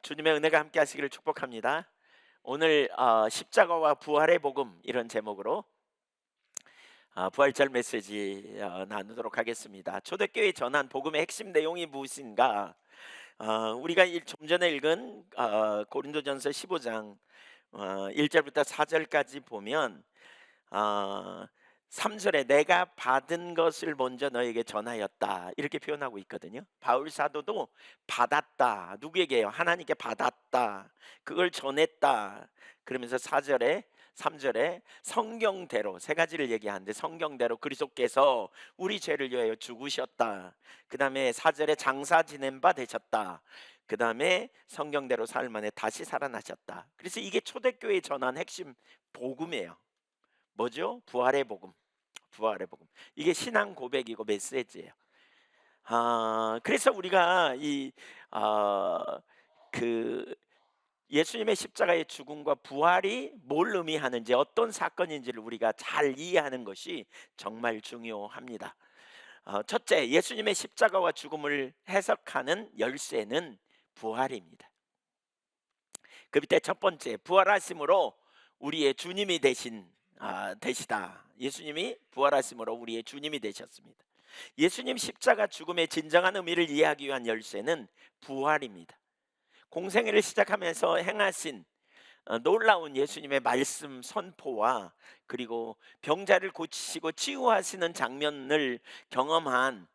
주님의 은혜가 함께 하시기를 축복합니다. 오늘 십자가와 부활의 복음 이런 제목으로 부활절 메시지 나누도록 하겠습니다. 초대교회 전한 복음의 핵심 내용이 무엇인가? 우리가 좀 전에 읽은 고린도전서 15장 1절부터 4절까지 보면 어, 3절에 내가 받은 것을 먼저 너에게 전하였다 이렇게 표현하고 있거든요. 바울 사도도 받았다, 누구에게요? 하나님께 받았다, 그걸 전했다. 그러면서 4절에 3절에 성경대로 세 가지를 얘기하는데, 성경대로 그리스도께서 우리 죄를 위하여 죽으셨다. 그 다음에 4절에 장사 지낸 바 되셨다. 그 다음에 성경대로 사흘 만에 다시 살아나셨다. 그래서 이게 초대교회에 전한 핵심 복음이에요. 뭐죠? 부활의 복음. 부활의 복음. 이게 신앙 고백이고 메시지예요. 그래서 우리가 그 예수님의 십자가의 죽음과 부활이 뭘 의미하는지, 어떤 사건인지를 우리가 잘 이해하는 것이 정말 중요합니다. 첫째, 예수님의 십자가와 죽음을 해석하는 열쇠는 부활입니다. 그 밑에 첫 번째, 부활하심으로 우리의 주님이 되시다. 예수님이 부활하심으로 우리의 주님이 되셨습니다. 예수님 십자가 죽음의 진정한 의미를 이해하기 위한 열쇠는 부활입니다. 공생애를 시작하면서 행하신 놀라운 예수님의 말씀 선포와, 그리고 병자를 고치시고 치유하시는 장면을 경험한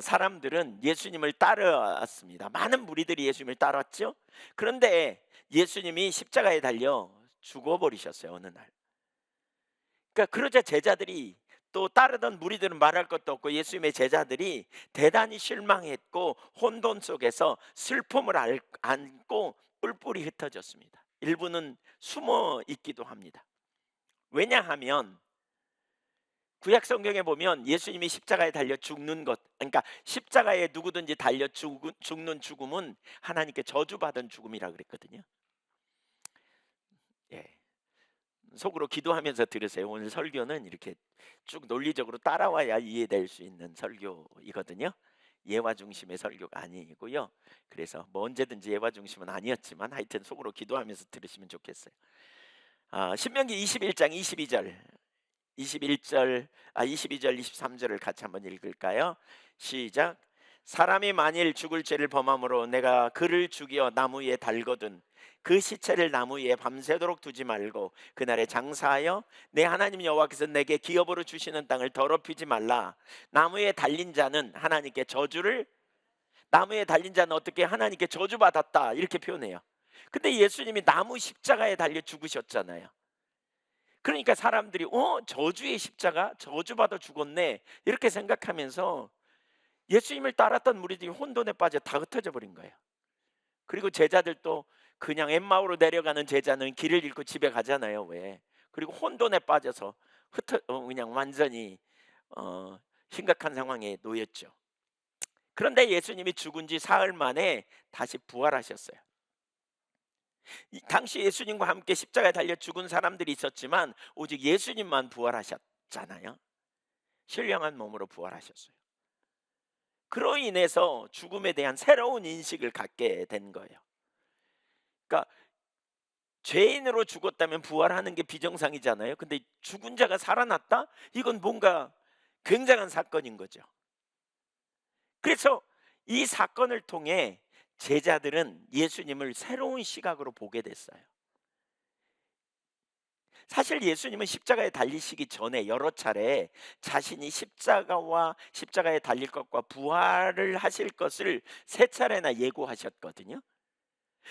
사람들은 예수님을 따라왔습니다. 많은 무리들이 예수님을 따랐죠. 그런데 예수님이 십자가에 달려 죽어버리셨어요, 어느 날. 그러니까 그러자 제자들이, 또 따르던 무리들은 말할 것도 없고 예수님의 제자들이 대단히 실망했고 혼돈 속에서 슬픔을 안고 뿔뿔이 흩어졌습니다. 일부는 숨어 있기도 합니다. 왜냐하면 구약 성경에 보면 예수님이 십자가에 달려 죽는 것, 그러니까 십자가에 누구든지 달려 죽는 죽음은 하나님께 저주받은 죽음이라 그랬거든요. 예. 속으로 기도하면서 들으세요. 오늘 설교는 이렇게 쭉 논리적으로 따라와야 이해될 수 있는 설교이거든요. 예화 중심의 설교가 아니고요. 그래서 뭐 언제든지 예화 중심은 아니었지만 하여튼 속으로 기도하면서 들으시면 좋겠어요. 신명기 21장 22절 22절 23절을 같이 한번 읽을까요? 시작. 사람이 만일 죽을 죄를 범함으로 내가 그를 죽여 나무 위에 달거든 그 시체를 나무 위에 밤새도록 두지 말고 그날에 장사하여 내 하나님 여호와께서 내게 기업으로 주시는 땅을 더럽히지 말라. 나무에 달린 자는 하나님께 저주를 나무에 달린 자는 어떻게 하나님께 저주받았다 이렇게 표현해요. 근데 예수님이 나무 십자가에 달려 죽으셨잖아요. 그러니까 사람들이 저주의 십자가, 저주받아 죽었네 이렇게 생각하면서 예수님을 따랐던 무리들이 혼돈에 빠져 다 흩어져 버린 거예요. 그리고 제자들도, 그냥 엠마오로 내려가는 제자는 길을 잃고 집에 가잖아요. 왜? 그리고 혼돈에 빠져서 그냥 완전히 심각한 상황에 놓였죠. 그런데 예수님이 죽은 지 사흘 만에 다시 부활하셨어요. 당시 예수님과 함께 십자가에 달려 죽은 사람들이 있었지만 오직 예수님만 부활하셨잖아요. 신령한 몸으로 부활하셨어요. 그로 인해서 죽음에 대한 새로운 인식을 갖게 된 거예요. 그러니까 죄인으로 죽었다면 부활하는 게 비정상이잖아요. 근데 죽은 자가 살아났다? 이건 뭔가 굉장한 사건인 거죠. 그래서 이 사건을 통해 제자들은 예수님을 새로운 시각으로 보게 됐어요. 사실 예수님은 십자가에 달리시기 전에 여러 차례 자신이 십자가에 달릴 것과 부활을 하실 것을 세 차례나 예고하셨거든요.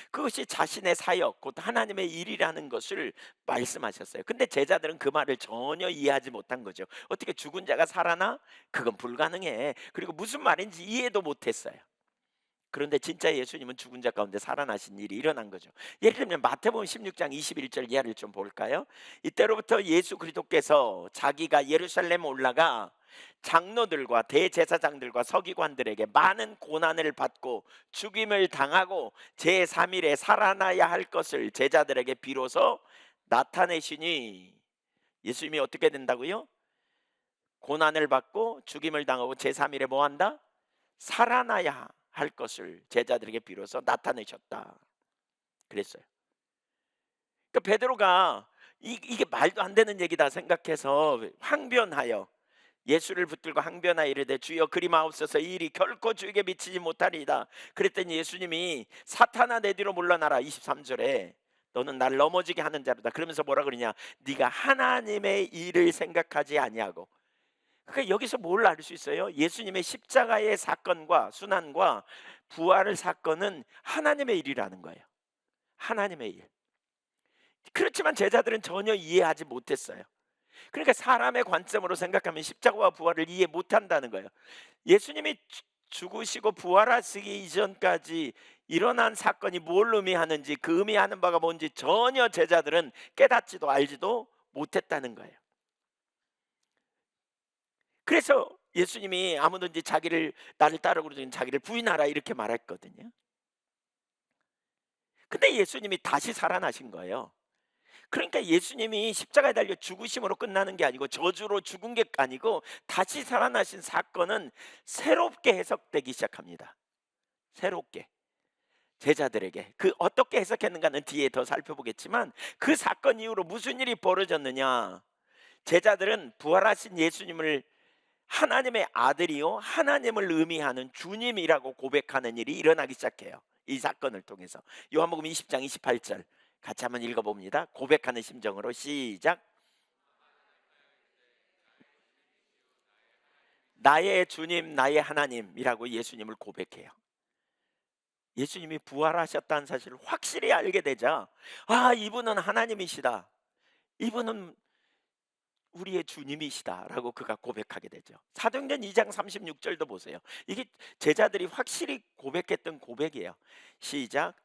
그것이 자신의 사역 곧 하나님의 일이라는 것을 말씀하셨어요. 근데 제자들은 그 말을 전혀 이해하지 못한 거죠. 어떻게 죽은 자가 살아나? 그건 불가능해. 그리고 무슨 말인지 이해도 못했어요. 그런데 진짜 예수님은 죽은 자 가운데 살아나신 일이 일어난 거죠. 예를 들면 마태복음 16장 21절 이하를 좀 볼까요? 이때로부터 예수 그리스도께서 자기가 예루살렘 올라가 장로들과 대제사장들과 서기관들에게 많은 고난을 받고 죽임을 당하고 제3일에 살아나야 할 것을 제자들에게 비로소 나타내시니, 예수님이 어떻게 된다고요? 고난을 받고 죽임을 당하고 제3일에 뭐 한다? 살아나야 할 것을 제자들에게 비로소 나타내셨다. 그랬어요. 그러니까 베드로가 이게 말도 안 되는 얘기다 생각해서 항변하여 예수를 붙들고 항변하여 이르되 주여 그리마옵소서 이 일이 결코 주에게 미치지 못하리이다. 그랬더니 예수님이 사탄아 내 뒤로 물러나라. 23절에 너는 날 넘어지게 하는 자로다. 그러면서 뭐라 그러냐, 네가 하나님의 일을 생각하지 아니하고. 그러니까 여기서 뭘 알 수 있어요? 예수님의 십자가의 사건과 순환과 부활의 사건은 하나님의 일이라는 거예요. 하나님의 일. 그렇지만 제자들은 전혀 이해하지 못했어요. 그러니까 사람의 관점으로 생각하면 십자가와 부활을 이해 못한다는 거예요. 예수님이 죽으시고 부활하시기 이전까지 일어난 사건이 뭘 의미하는지, 그 의미하는 바가 뭔지 전혀 제자들은 깨닫지도 알지도 못했다는 거예요. 그래서 예수님이 아무든지 나를 따르고는 자기를 부인하라 이렇게 말했거든요. 근데 예수님이 다시 살아나신 거예요. 그러니까 예수님이 십자가에 달려 죽으심으로 끝나는 게 아니고, 저주로 죽은 게 아니고, 다시 살아나신 사건은 새롭게 해석되기 시작합니다. 새롭게 제자들에게. 그 어떻게 해석했는가는 뒤에 더 살펴보겠지만, 그 사건 이후로 무슨 일이 벌어졌느냐, 제자들은 부활하신 예수님을 하나님의 아들이요 하나님을 의미하는 주님이라고 고백하는 일이 일어나기 시작해요. 이 사건을 통해서. 요한복음 20장 28절 같이 한번 읽어봅니다. 고백하는 심정으로 시작. 나의 주님 나의 하나님이라고 예수님을 고백해요. 예수님이 부활하셨다는 사실을 확실히 알게 되자, 아, 이분은 하나님이시다, 이분은 우리의 주님이시다라고 그가 고백하게 되죠. 사도행전 2장 36절도 보세요. 이게 제자들이 확실히 고백했던 고백이에요. 시작.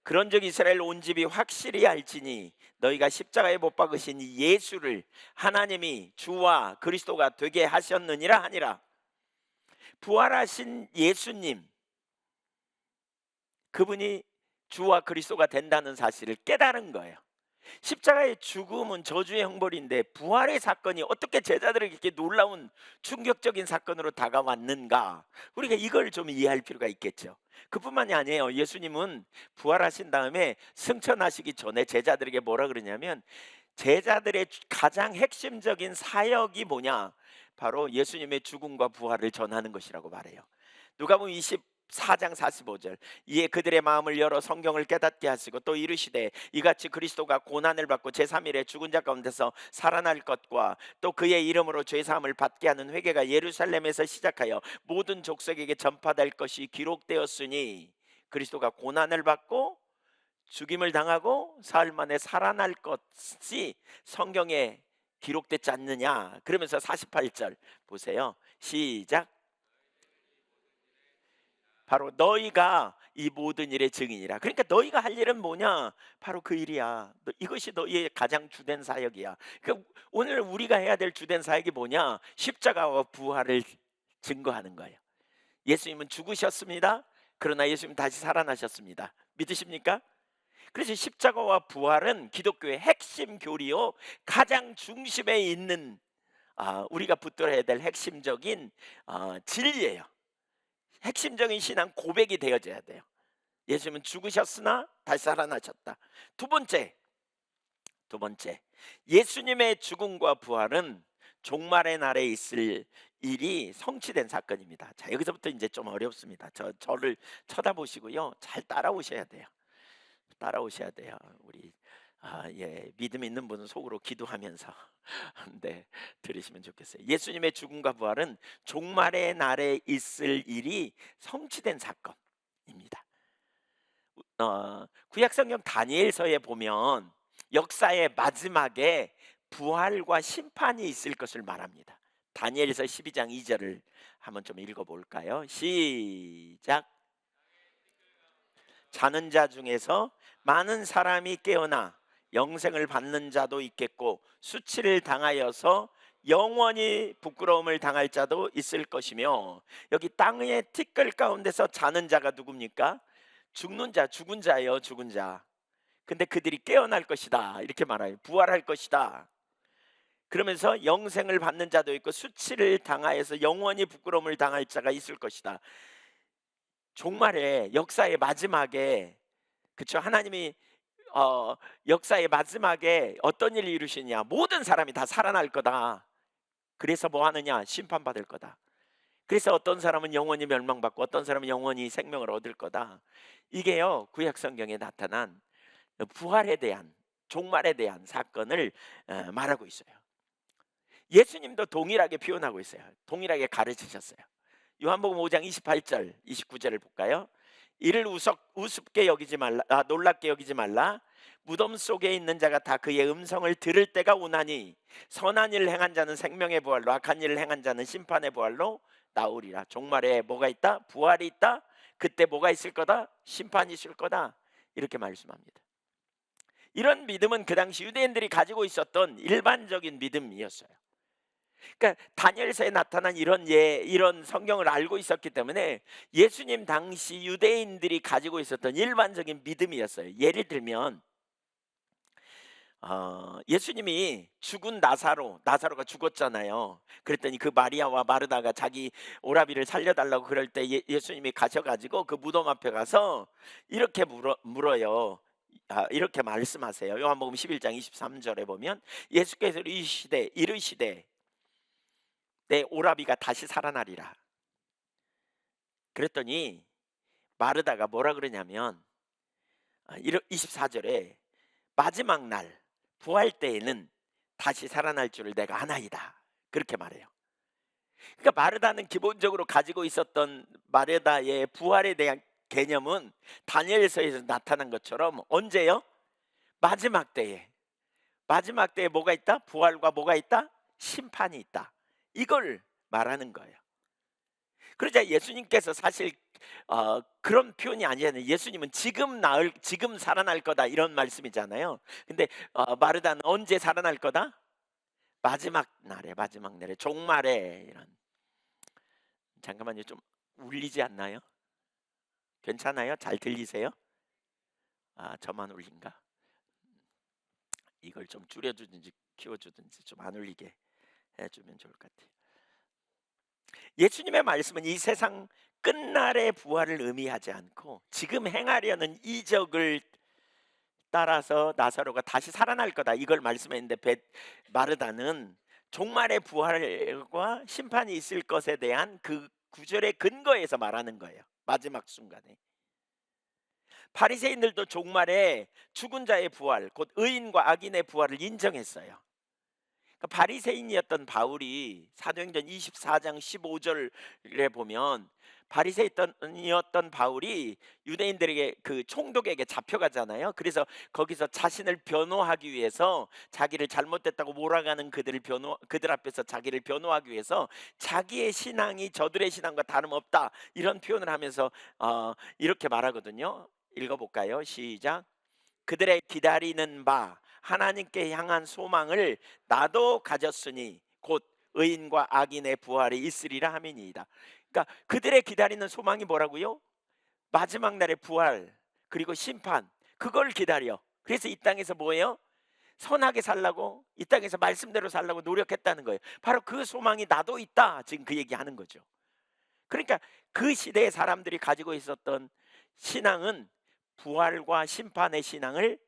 그런즉 이스라엘 온 집이 확실히 알지니 너희가 십자가에 못 박으신 이 예수를 하나님이 주와 그리스도가 되게 하셨느니라 하니라. 부활하신 예수님, 그분이 주와 그리스도가 된다는 사실을 깨달은 거예요. 십자가의 죽음은 저주의 형벌인데 부활의 사건이 어떻게 제자들에게 이렇게 놀라운 충격적인 사건으로 다가왔는가, 우리가 이걸 좀 이해할 필요가 있겠죠. 그뿐만이 아니에요. 예수님은 부활하신 다음에 승천하시기 전에 제자들에게 뭐라 그러냐면, 제자들의 가장 핵심적인 사역이 뭐냐, 바로 예수님의 죽음과 부활을 전하는 것이라고 말해요. 누가복음 24장 45절 이에 그들의 마음을 열어 성경을 깨닫게 하시고 또 이르시되 이같이 그리스도가 고난을 받고 제3일에 죽은 자 가운데서 살아날 것과 또 그의 이름으로 죄사함을 받게 하는 회개가 예루살렘에서 시작하여 모든 족속에게 전파될 것이 기록되었으니, 그리스도가 고난을 받고 죽임을 당하고 사흘 만에 살아날 것이 성경에 기록되지 않느냐. 그러면서 48절 보세요. 시작. 바로 너희가 이 모든 일의 증인이라. 그러니까 너희가 할 일은 뭐냐, 바로 그 일이야. 이것이 너희의 가장 주된 사역이야. 그러니까 오늘 우리가 해야 될 주된 사역이 뭐냐, 십자가와 부활을 증거하는 거예요. 예수님은 죽으셨습니다. 그러나 예수님 다시 살아나셨습니다. 믿으십니까? 그래서 십자가와 부활은 기독교의 핵심 교리요, 가장 중심에 있는 우리가 붙들어야 될 핵심적인 진리예요. 핵심적인 신앙 고백이 되어져야 돼요. 예수님은 죽으셨으나 다시 살아나셨다. 두 번째, 예수님의 죽음과 부활은 종말의 날에 있을 일이 성취된 사건입니다. 자, 여기서부터 이제 좀 어렵습니다. 저를 쳐다보시고요, 잘 따라오셔야 돼요. 우리 믿음 있는 분은 속으로 기도하면서 네, 들으시면 좋겠어요. 예수님의 죽음과 부활은 종말의 날에 있을 일이 성취된 사건입니다. 구약성경 다니엘서에 보면 역사의 마지막에 부활과 심판이 있을 것을 말합니다. 다니엘서 12장 2절을 한번 좀 읽어볼까요? 시작. 자는 자 중에서 많은 사람이 깨어나 영생을 받는 자도 있겠고 수치를 당하여서 영원히 부끄러움을 당할 자도 있을 것이며, 여기 땅의 티끌 가운데서 자는 자가 누굽니까? 죽는 자, 죽은 자예요. 죽은 자. 근데 그들이 깨어날 것이다 이렇게 말해요. 부활할 것이다. 그러면서 영생을 받는 자도 있고 수치를 당하여서 영원히 부끄러움을 당할 자가 있을 것이다. 종말에, 역사의 마지막에, 그렇죠, 하나님이 어 역사의 마지막에 어떤 일을 이루시냐? 모든 사람이 다 살아날 거다. 그래서 뭐 하느냐? 심판받을 거다. 그래서 어떤 사람은 영원히 멸망받고 어떤 사람은 영원히 생명을 얻을 거다. 이게요, 구약 성경에 나타난 부활에 대한, 종말에 대한 사건을 말하고 있어요. 예수님도 동일하게 표현하고 있어요. 동일하게 가르치셨어요. 요한복음 5장 28절, 29절을 볼까요? 이를 우습게 여기지 말라, 놀랍게 여기지 말라. 무덤 속에 있는 자가 다 그의 음성을 들을 때가 오나니 선한 일을 행한 자는 생명의 부활로, 악한 일을 행한 자는 심판의 부활로 나오리라. 종말에 뭐가 있다? 부활이 있다. 그때 뭐가 있을 거다? 심판이 있을 거다. 이렇게 말씀합니다. 이런 믿음은 그 당시 유대인들이 가지고 있었던 일반적인 믿음이었어요. 그러니까 다니엘서에 나타난 이런 성경을 알고 있었기 때문에 예수님 당시 유대인들이 가지고 있었던 일반적인 믿음이었어요. 예를 들면 예수님이 죽은 나사로가 죽었잖아요. 그랬더니 그 마리아와 마르다가 자기 오라비를 살려달라고 그럴 때 예수님이 가셔가지고 그 무덤 앞에 가서 이렇게 물어요. 이렇게 말씀하세요. 요한복음 11장 23절에 보면 예수께서 이르시되 내 오라비가 다시 살아나리라. 그랬더니 마르다가 뭐라 그러냐면 24절에 마지막 날 부활 때에는 다시 살아날 줄을 내가 아나이다. 그렇게 말해요. 그러니까 마르다는 기본적으로 가지고 있었던 마르다의 부활에 대한 개념은 다니엘서에서 나타난 것처럼 언제요? 마지막 때에. 마지막 때에 뭐가 있다? 부활과 뭐가 있다? 심판이 있다. 이걸 말하는 거예요. 그러자 예수님께서 사실 그런 표현이 아니잖아요. 예수님은 지금 살아날 거다 이런 말씀이잖아요. 근데 마르다는 언제 살아날 거다? 마지막 날에 종말에. 이런. 잠깐만요, 좀 울리지 않나요? 괜찮아요? 잘 들리세요? 저만 울린가? 이걸 좀 줄여주든지 키워주든지 좀 안 울리게 해주면 좋을 것 같아요. 예수님의 말씀은 이 세상 끝날의 부활을 의미하지 않고 지금 행하려는 이적을 따라서 나사로가 다시 살아날 거다, 이걸 말씀했는데 마르다는 종말의 부활과 심판이 있을 것에 대한 그 구절의 근거에서 말하는 거예요. 마지막 순간에 바리새인들도 종말에 죽은 자의 부활, 곧 의인과 악인의 부활을 인정했어요. 그러니까 바리새인이었던 바울이 사도행전 24장 15절에 보면 바리새인이었던 바울이 유대인들에게, 그 총독에게 잡혀가잖아요. 그래서 거기서 자신을 변호하기 위해서, 자기를 잘못됐다고 몰아가는 그들 앞에서 자기를 변호하기 위해서 자기의 신앙이 저들의 신앙과 다름없다 이런 표현을 하면서 이렇게 말하거든요. 읽어볼까요? 시작. 그들의 기다리는 바 하나님께 향한 소망을 나도 가졌으니 곧 의인과 악인의 부활이 있으리라 함이니이다. 그러니까 그들의 기다리는 소망이 뭐라고요? 마지막 날의 부활, 그리고 심판, 그걸 기다려. 그래서 이 땅에서 뭐예요? 선하게 살라고, 이 땅에서 말씀대로 살라고 노력했다는 거예요. 바로 그 소망이 나도 있다, 지금 그 얘기하는 거죠. 그러니까 그 시대의 사람들이 가지고 있었던 신앙은 부활과 심판의 신앙을,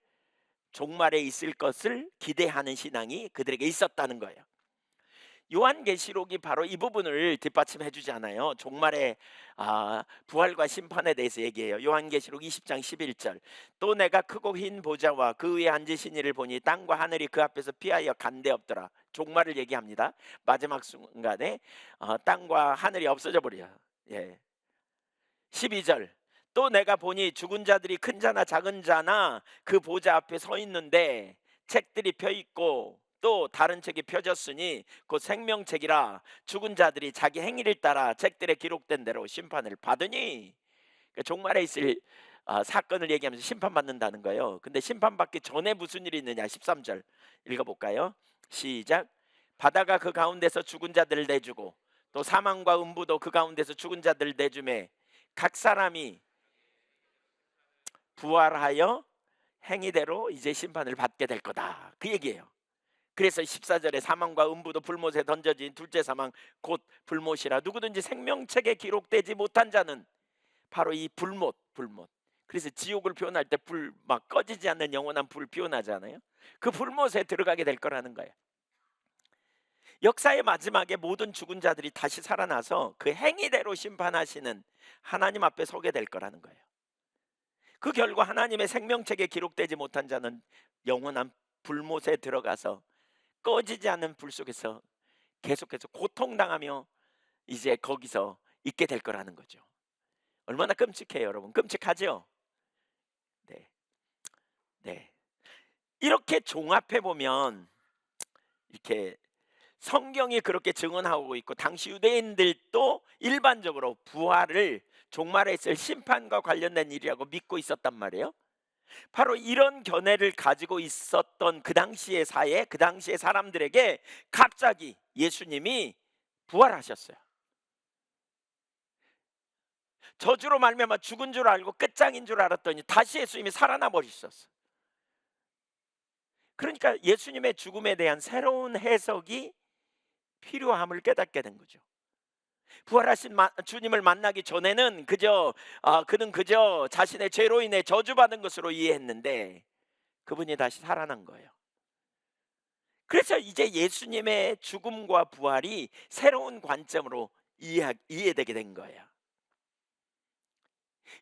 종말에 있을 것을 기대하는 신앙이 그들에게 있었다는 거예요. 요한계시록이 바로 이 부분을 뒷받침해 주지 않아요. 종말의 부활과 심판에 대해서 얘기해요. 요한계시록 20장 11절. 또 내가 크고 흰 보좌와 그 위에 앉으신 이를 보니 땅과 하늘이 그 앞에서 피하여 간데 없더라. 종말을 얘기합니다. 마지막 순간에 땅과 하늘이 없어져 버려요. 예. 12절. 또 내가 보니 죽은 자들이 큰 자나 작은 자나 그 보좌 앞에 서 있는데 책들이 펴 있고 또 다른 책이 펴졌으니 곧 생명책이라. 죽은 자들이 자기 행위를 따라 책들에 기록된 대로 심판을 받으니. 그러니까 종말에 있을 사건을 얘기하면서 심판받는다는 거예요. 근데 심판받기 전에 무슨 일이 있느냐? 13절 읽어볼까요? 시작. 바다가 그 가운데서 죽은 자들을 내주고 또 사망과 음부도 그 가운데서 죽은 자들을 내주매 각 사람이 부활하여 행위대로 이제 심판을 받게 될 거다, 그 얘기예요. 그래서 14절에 사망과 음부도 불못에 던져진 둘째 사망 곧 불못이라. 누구든지 생명책에 기록되지 못한 자는 바로 이 불못, 그래서 지옥을 표현할 때 불 막 꺼지지 않는 영원한 불 표현하잖아요. 그 불못에 들어가게 될 거라는 거예요. 역사의 마지막에 모든 죽은 자들이 다시 살아나서 그 행위대로 심판하시는 하나님 앞에 서게 될 거라는 거예요. 그 결과 하나님의 생명책에 기록되지 못한 자는 영원한 불못에 들어가서 꺼지지 않는 불 속에서 계속해서 고통당하며 이제 거기서 있게 될 거라는 거죠. 얼마나 끔찍해요, 여러분. 끔찍하죠? 네. 네. 이렇게 종합해 보면 이렇게 성경이 그렇게 증언하고 있고 당시 유대인들도 일반적으로 부활을 종말에 있을 심판과 관련된 일이라고 믿고 있었단 말이에요. 바로 이런 견해를 가지고 있었던 그 당시의 사회, 그 당시의 사람들에게 갑자기 예수님이 부활하셨어요. 저주로 말미암아 죽은 줄 알고 끝장인 줄 알았더니 다시 예수님이 살아나 버리셨어요. 그러니까 예수님의 죽음에 대한 새로운 해석이 필요함을 깨닫게 된 거죠. 부활하신 주님을 만나기 전에는 그는 그저 자신의 죄로 인해 저주받은 것으로 이해했는데 그분이 다시 살아난 거예요. 그래서 이제 예수님의 죽음과 부활이 새로운 관점으로 이해되게 된 거예요.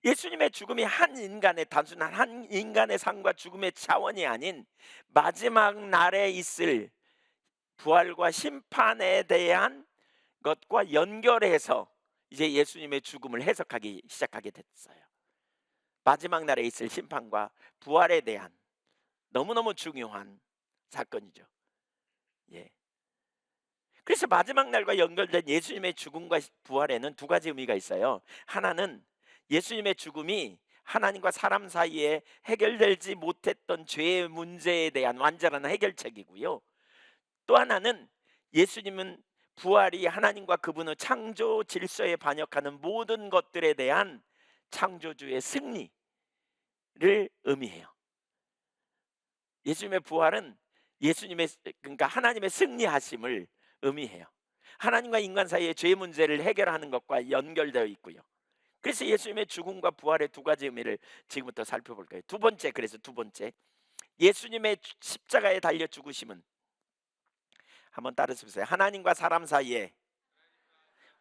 예수님의 죽음이 단순한 한 인간의 삶과 죽음의 차원이 아닌 마지막 날에 있을 부활과 심판에 대한 것과 연결해서 이제 예수님의 죽음을 해석하기 시작하게 됐어요. 마지막 날에 있을 심판과 부활에 대한 너무너무 중요한 사건이죠. 예. 그래서 마지막 날과 연결된 예수님의 죽음과 부활에는 두 가지 의미가 있어요. 하나는 예수님의 죽음이 하나님과 사람 사이에 해결되지 못했던 죄의 문제에 대한 완전한 해결책이고요. 또 하나는 예수님은 부활이 하나님과 그분의 창조 질서에 반역하는 모든 것들에 대한 창조주의 승리를 의미해요. 예수님의 부활은 그러니까 하나님의 승리하심을 의미해요. 하나님과 인간 사이의 죄 문제를 해결하는 것과 연결되어 있고요. 그래서 예수님의 죽음과 부활의 두 가지 의미를 지금부터 살펴볼 거예요. 그래서 두 번째, 예수님의 십자가에 달려 죽으심은 한번 따라해보세요. 하나님과 사람 사이에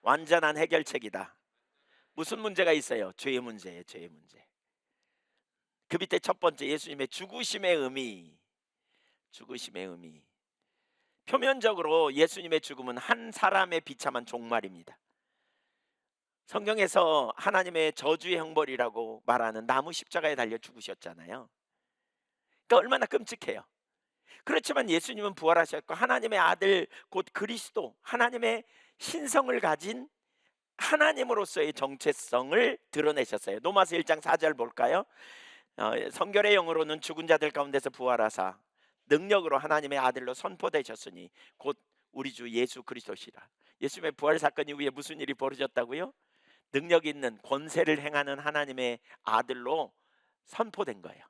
완전한 해결책이다. 무슨 문제가 있어요? 죄의 문제예요. 죄의 문제. 그 밑에 첫 번째, 예수님의 죽으심의 의미. 죽으심의 의미. 표면적으로 예수님의 죽음은 한 사람의 비참한 종말입니다. 성경에서 하나님의 저주의 형벌이라고 말하는 나무 십자가에 달려 죽으셨잖아요. 그러니까 얼마나 끔찍해요. 그렇지만 예수님은 부활하셨고 하나님의 아들 곧 그리스도, 하나님의 신성을 가진 하나님으로서의 정체성을 드러내셨어요. 로마서 1장 4절 볼까요? 성결의 영으로는 죽은 자들 가운데서 부활하사 능력으로 하나님의 아들로 선포되셨으니 곧 우리 주 예수 그리스도시라. 예수님의 부활 사건 이후에 무슨 일이 벌어졌다고요? 능력 있는 권세를 행하는 하나님의 아들로 선포된 거예요.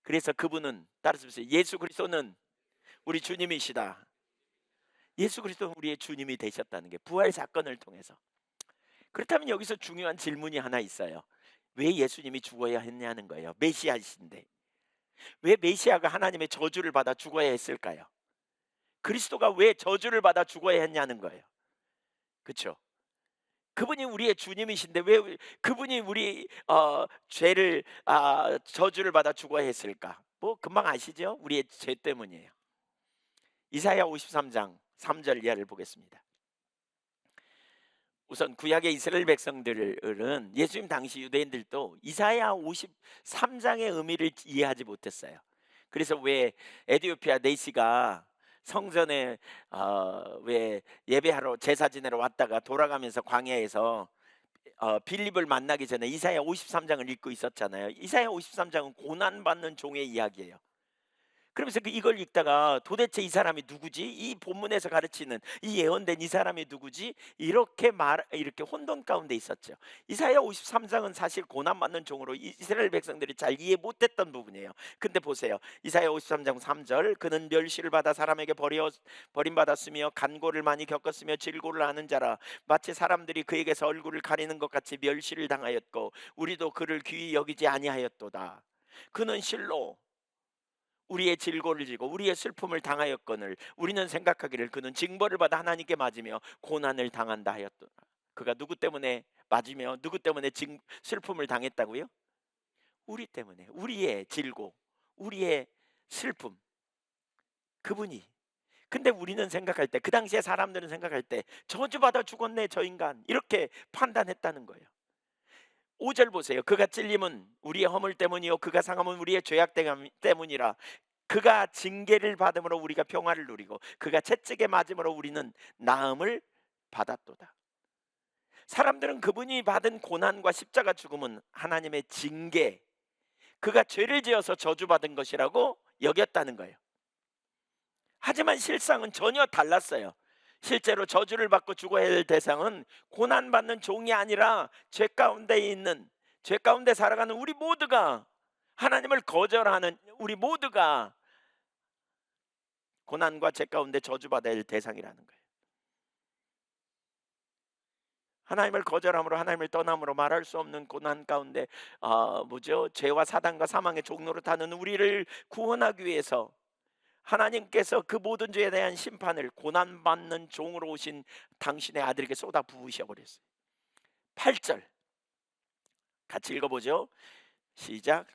그래서 그분은 따라서 예수 그리스도는 우리 주님이시다. 예수 그리스도는 우리의 주님이 되셨다는 게 부활 사건을 통해서. 그렇다면 여기서 중요한 질문이 하나 있어요. 왜 예수님이 죽어야 했냐는 거예요. 메시아이신데 왜 메시아가 하나님의 저주를 받아 죽어야 했을까요? 그리스도가 왜 저주를 받아 죽어야 했냐는 거예요. 그렇죠? 그분이 우리의 주님이신데 왜 그분이 우리 죄를 저주를 받아 죽어야 했을까? 뭐 금방 아시죠? 우리의 죄 때문이에요. 이사야 53장 3절 이하를 보겠습니다. 우선 구약의 이스라엘 백성들은 예수님 당시 유대인들도 이사야 53장의 의미를 이해하지 못했어요. 그래서 왜 에티오피아 네시가 성전에 왜 예배하러 제사 지내러 왔다가 돌아가면서 광야에서 빌립을 만나기 전에 이사야 53장을 읽고 있었잖아요. 이사야 53장은 고난받는 종의 이야기예요. 그러면서 이걸 읽다가 도대체 이 사람이 누구지? 이 본문에서 가르치는 이 예언된 이 사람이 누구지? 이렇게 혼돈 가운데 있었죠. 이사야 53장은 사실 고난받는 종으로 이스라엘 백성들이 잘 이해 못했던 부분이에요. 근데 보세요. 이사야 53장 3절, 그는 멸시를 받아 사람에게 버림받았으며 간고를 많이 겪었으며 질고를 아는 자라. 마치 사람들이 그에게서 얼굴을 가리는 것 같이 멸시를 당하였고 우리도 그를 귀히 여기지 아니하였도다. 그는 실로 우리의 질고를 지고 우리의 슬픔을 당하였거늘 우리는 생각하기를 그는 징벌을 받아 하나님께 맞으며 고난을 당한다 하였더라. 그가 누구 때문에 맞으며 누구 때문에 슬픔을 당했다고요? 우리 때문에, 우리의 질고, 우리의 슬픔, 그분이. 근데 우리는 생각할 때, 그 당시에 사람들은 생각할 때 저주받아 죽었네 저 인간, 이렇게 판단했다는 거예요. 5절 보세요. 그가 찔림은 우리의 허물 때문이요 그가 상함은 우리의 죄악 때문이라. 그가 징계를 받음으로 우리가 평화를 누리고 그가 채찍에 맞음으로 우리는 나음을 받았도다. 사람들은 그분이 받은 고난과 십자가 죽음은 하나님의 징계, 그가 죄를 지어서 저주받은 것이라고 여겼다는 거예요. 하지만 실상은 전혀 달랐어요. 실제로 저주를 받고 죽어야 할 대상은 고난받는 종이 아니라 죄 가운데 살아가는 우리 모두가, 하나님을 거절하는 우리 모두가 고난과 죄 가운데 저주받아야 할 대상이라는 거예요. 하나님을 거절함으로, 하나님을 떠남으로 말할 수 없는 고난 가운데 죄와 사단과 사망의 종로로 타는 우리를 구원하기 위해서 하나님께서 그 모든 죄에 대한 심판을 고난받는 종으로 오신 당신의 아들에게 쏟아 부으셔 버렸어요. 8절 같이 읽어보죠. 시작.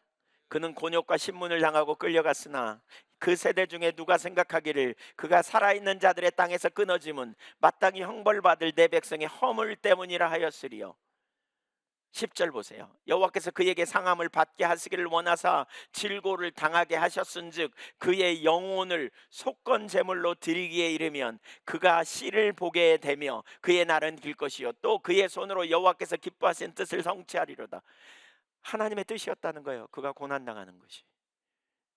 그는 곤욕과 신문을 당하고 끌려갔으나 그 세대 중에 누가 생각하기를 그가 살아있는 자들의 땅에서 끊어짐은 마땅히 형벌받을 내 백성의 허물 때문이라 하였으리요. 10절 보세요. 여호와께서 그에게 상함을 받게 하시기를 원하사 질고를 당하게 하셨은즉 그의 영혼을 속건 제물로 드리기에 이르면 그가 씨를 보게 되며 그의 날은 길 것이요 또 그의 손으로 여호와께서 기뻐하신 뜻을 성취하리로다. 하나님의 뜻이었다는 거예요. 그가 고난당하는 것이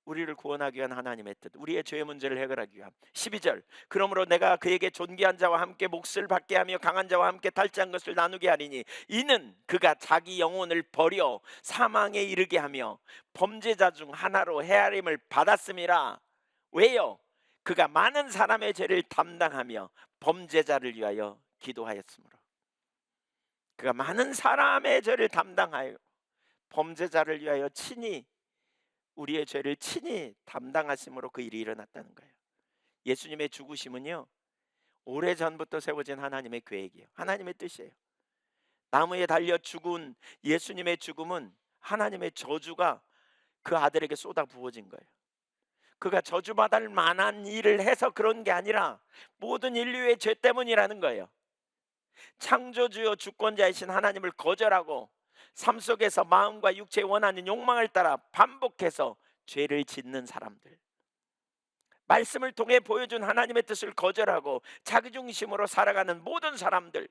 우리를 구원하기 위한 하나님의 뜻, 우리의 죄의 문제를 해결하기 위함. 12절 그러므로 내가 그에게 존귀한 자와 함께 몫을 받게 하며 강한 자와 함께 탈취한 것을 나누게 하리니 이는 그가 자기 영혼을 버려 사망에 이르게 하며 범죄자 중 하나로 헤아림을 받았음이라. 왜요? 그가 많은 사람의 죄를 담당하며 범죄자를 위하여 기도하였으므로. 그가 많은 사람의 죄를 담당하여 범죄자를 위하여 친히, 우리의 죄를 친히 담당하심으로 그 일이 일어났다는 거예요. 예수님의 죽으심은요 오래전부터 세워진 하나님의 계획이에요. 하나님의 뜻이에요. 나무에 달려 죽은 예수님의 죽음은 하나님의 저주가 그 아들에게 쏟아 부어진 거예요. 그가 저주받을 만한 일을 해서 그런 게 아니라 모든 인류의 죄 때문이라는 거예요. 창조주요 주권자이신 하나님을 거절하고 삶 속에서 마음과 육체의 원하는 욕망을 따라 반복해서 죄를 짓는 사람들, 말씀을 통해 보여준 하나님의 뜻을 거절하고 자기중심으로 살아가는 모든 사람들,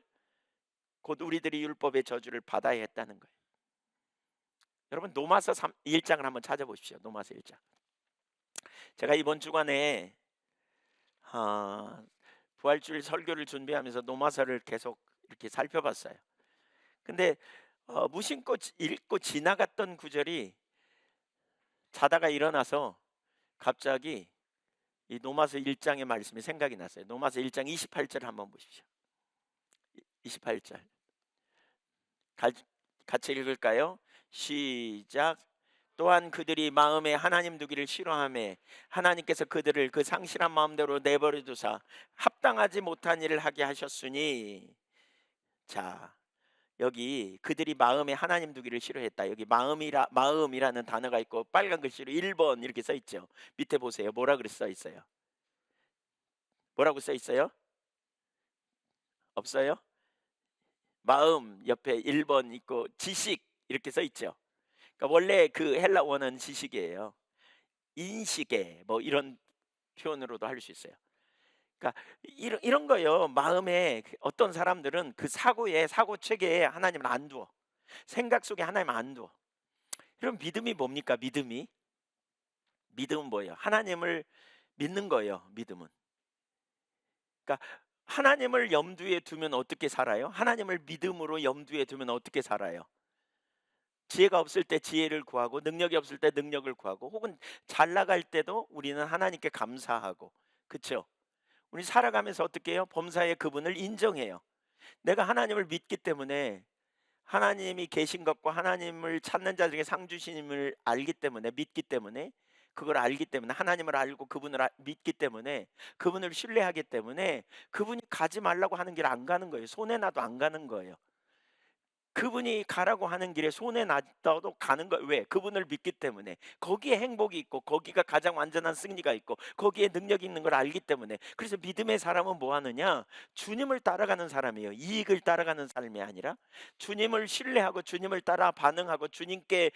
곧 우리들이 율법의 저주를 받아야 했다는 거예요. 여러분 노마서 1장을 한번 찾아보십시오. 노마서 1장. 제가 이번 주간에 부활주일 설교를 준비하면서 노마서를 계속 이렇게 살펴봤어요. 근데 무심코 읽고 지나갔던 구절이 자다가 일어나서 갑자기 이 노마서 1장의 말씀이 생각이 났어요. 노마서 1장 28절 한번 보십시오. 28절 같이 읽을까요? 시작. 또한 그들이 마음에 하나님 두기를 싫어하며 하나님께서 그들을 그 상실한 마음대로 내버려 두사 합당하지 못한 일을 하게 하셨으니. 자, 여기 그들이 마음에 하나님 두기를 싫어했다. 여기 마음이라는 단어가 있고 빨간 글씨로 1번 이렇게 써 있죠. 밑에 보세요. 뭐라 그래 써 있어요? 뭐라고 써 있어요? 없어요? 마음 옆에 1번 있고 지식 이렇게 써 있죠. 그러니까 원래 그 헬라 원어는 지식이에요. 인식에 뭐 이런 표현으로도 할 수 있어요. 그러니까 이런 거요. 마음에 어떤 사람들은 그 사고 체계에 하나님을 안 두어. 생각 속에 하나님을 안 두어. 그럼 믿음이 뭡니까? 믿음이 믿음은 뭐예요? 하나님을 믿는 거예요. 믿음은. 그러니까 하나님을 염두에 두면 어떻게 살아요? 하나님을 믿음으로 염두에 두면 어떻게 살아요? 지혜가 없을 때 지혜를 구하고 능력이 없을 때 능력을 구하고 혹은 잘 나갈 때도 우리는 하나님께 감사하고 그쵸? 우리 살아가면서 어떻게 해요? 범사에 그분을 인정해요. 내가 하나님을 믿기 때문에 하나님이 계신 것과 하나님을 찾는 자 중에 상 주심을 알기 때문에 믿기 때문에 그걸 알기 때문에 하나님을 알고 그분을 믿기 때문에 그분을 신뢰하기 때문에 그분이 가지 말라고 하는 길 안 가는 거예요. 손해 나도 안 가는 거예요. 그분이 가라고 하는 길에 손해 났다도 가는 거 왜? 그분을 믿기 때문에. 거기에 행복이 있고 거기가 가장 완전한 승리가 있고 거기에 능력이 있는 걸 알기 때문에. 그래서 믿음의 사람은 뭐 하느냐? 주님을 따라가는 사람이에요. 이익을 따라가는 삶이 아니라 주님을 신뢰하고 주님을 따라 반응하고 주님께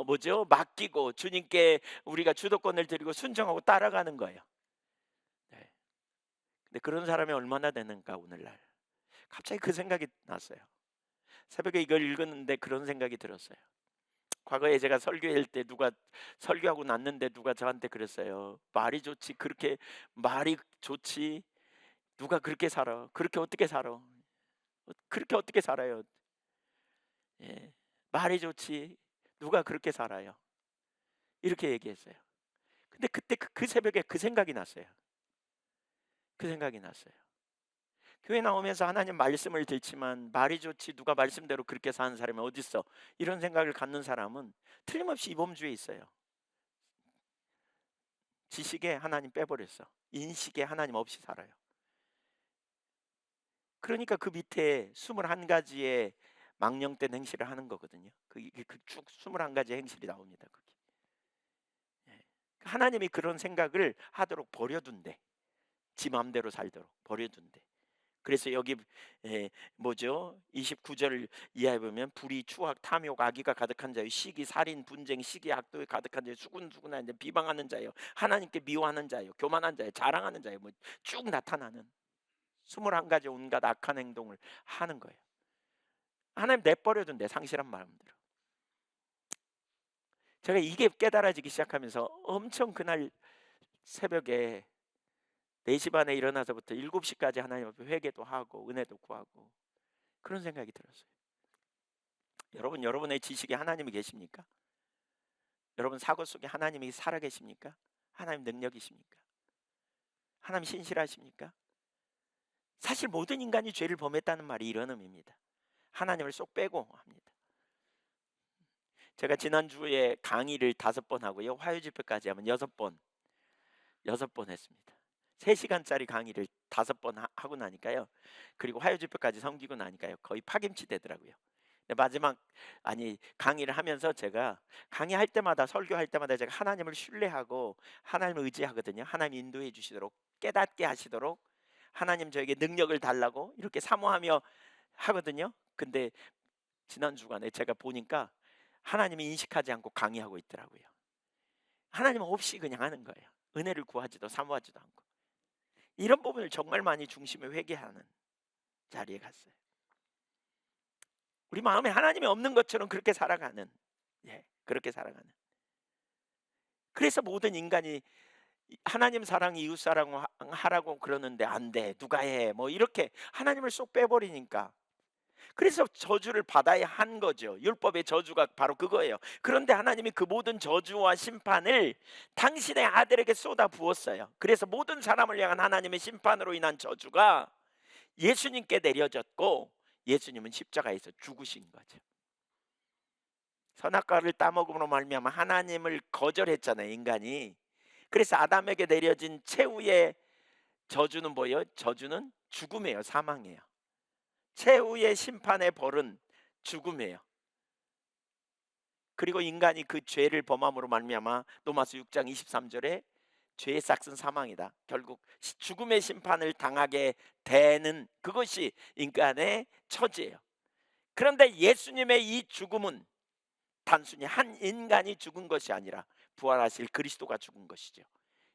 뭐죠? 맡기고 주님께 우리가 주도권을 드리고 순종하고 따라가는 거예요. 네. 근데 그런 사람이 얼마나 되는가 오늘날. 갑자기 그 생각이 났어요. 새벽에 이걸 읽었는데 그런 생각이 들었어요. 과거에 제가 설교할 때 누가 설교하고 났는데 누가 저한테 그랬어요. "말이 좋지. 그렇게 말이 좋지. 누가 그렇게 살아? 그렇게 어떻게 살아? 그렇게 어떻게 살아요?" 예. "말이 좋지. 누가 그렇게 살아요?" 이렇게 얘기했어요. 근데 그때 그 새벽에 그 생각이 났어요. 그 생각이 났어요. 교회 나오면서 하나님 말씀을 듣지만 말이 좋지 누가 말씀대로 그렇게 사는 사람이 어딨어. 이런 생각을 갖는 사람은 틀림없이 이범주에 있어요. 지식에 하나님 빼버렸어. 인식에 하나님 없이 살아요. 그러니까 그 밑에 21가지의 망령된 행실을 하는 거거든요. 쭉 21가지 행실이 나옵니다. 거기. 예. 하나님이 그런 생각을 하도록 버려둔대. 지 마음대로 살도록 버려둔대. 그래서 여기 뭐죠? 29절 이하에 보면 불의, 추악, 탐욕, 악의가 가득한 자요, 시기, 살인, 분쟁, 시기, 악도에 가득한 자요, 수군수군한 자, 비방하는 자요, 하나님께 미워하는 자요, 교만한 자요, 자랑하는 자요, 뭐 쭉 나타나는 21가지 온갖 악한 행동을 하는 거예요. 하나님 내버려둔대 상실한 마음대로. 제가 이게 깨달아지기 시작하면서 엄청 그날 새벽에 4시 반에 일어나서부터 7시까지 하나님 앞에 회개도 하고 은혜도 구하고 그런 생각이 들었어요. 여러분, 여러분의 지식에 하나님이 계십니까? 여러분 사고 속에 하나님이 살아 계십니까? 하나님 능력이십니까? 하나님 신실하십니까? 사실 모든 인간이 죄를 범했다는 말이 이런 의미입니다. 하나님을 쏙 빼고 합니다. 제가 지난주에 강의를 5번 하고요. 화요집회까지 하면 6번 했습니다. 3시간짜리 강의를 5번 하고 나니까요. 그리고 화요집회까지 섬기고 나니까요. 거의 파김치 되더라고요. 마지막 강의를 하면서 제가 강의할 때마다 설교할 때마다 제가 하나님을 신뢰하고 하나님을 의지하거든요. 하나님 인도해 주시도록 깨닫게 하시도록 하나님 저에게 능력을 달라고 이렇게 사모하며 하거든요. 근데 지난 주간에 제가 보니까 하나님이 인식하지 않고 강의하고 있더라고요. 하나님 없이 그냥 하는 거예요. 은혜를 구하지도 사모하지도 않고. 이런 부분을 정말 많이 중심에 회개하는 자리에 갔어요. 우리 마음에 하나님이 없는 것처럼 그렇게 살아가는, 그렇게 살아가는. 그래서 모든 인간이 하나님 사랑 이웃 사랑 하라고 그러는데 안 돼. 누가 해. 뭐 이렇게 하나님을 쏙 빼버리니까. 그래서 저주를 받아야 한 거죠. 율법의 저주가 바로 그거예요. 그런데 하나님이 그 모든 저주와 심판을 당신의 아들에게 쏟아 부었어요. 그래서 모든 사람을 향한 하나님의 심판으로 인한 저주가 예수님께 내려졌고 예수님은 십자가에서 죽으신 거죠. 선악과를 따먹음으로 말미암아 하나님을 거절했잖아요, 인간이. 그래서 아담에게 내려진 최후의 저주는 뭐예요? 저주는 죽음이에요. 사망이에요. 최후의 심판의 벌은 죽음이에요. 그리고 인간이 그 죄를 범함으로 말미암아 로마서 6장 23절에 죄의 싹은 사망이다. 결국 죽음의 심판을 당하게 되는 그것이 인간의 처지예요. 그런데 예수님의 이 죽음은 단순히 한 인간이 죽은 것이 아니라 부활하실 그리스도가 죽은 것이죠.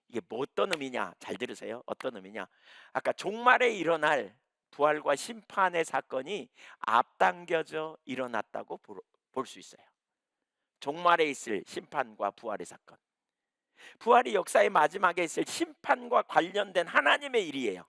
이게 뭐 어떤 의미냐? 잘 들으세요. 어떤 의미냐? 아까 종말에 일어날 부활과 심판의 사건이 앞당겨져 일어났다고 볼 수 있어요. 종말에 있을 심판과 부활의 사건. 부활이 역사의 마지막에 있을 심판과 관련된 하나님의 일이에요.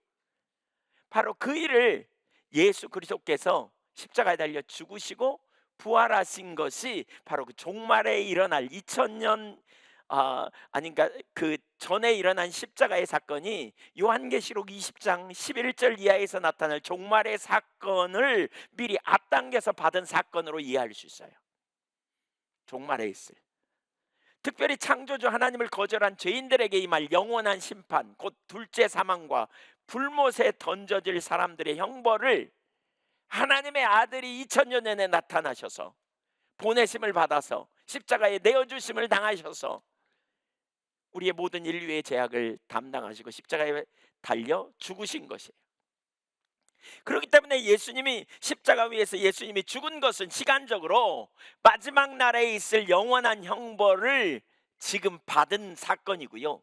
바로 그 일을 예수 그리스도께서 십자가에 달려 죽으시고 부활하신 것이 바로 그 종말에 일어날 2000년 아니 그러니까 그 전에 일어난 십자가의 사건이 요한계시록 20장 11절 이하에서 나타날 종말의 사건을 미리 앞당겨서 받은 사건으로 이해할 수 있어요. 종말에 있을, 특별히 창조주 하나님을 거절한 죄인들에게 임할 영원한 심판, 곧 둘째 사망과 불못에 던져질 사람들의 형벌을 하나님의 아들이 2000년 전에 나타나셔서 보내심을 받아서 십자가에 내어주심을 당하셔서 우리의 모든 인류의 죄악을 담당하시고 십자가에 달려 죽으신 것이에요. 그렇기 때문에 예수님이 십자가 위에서 예수님이 죽은 것은 시간적으로 마지막 날에 있을 영원한 형벌을 지금 받은 사건이고요,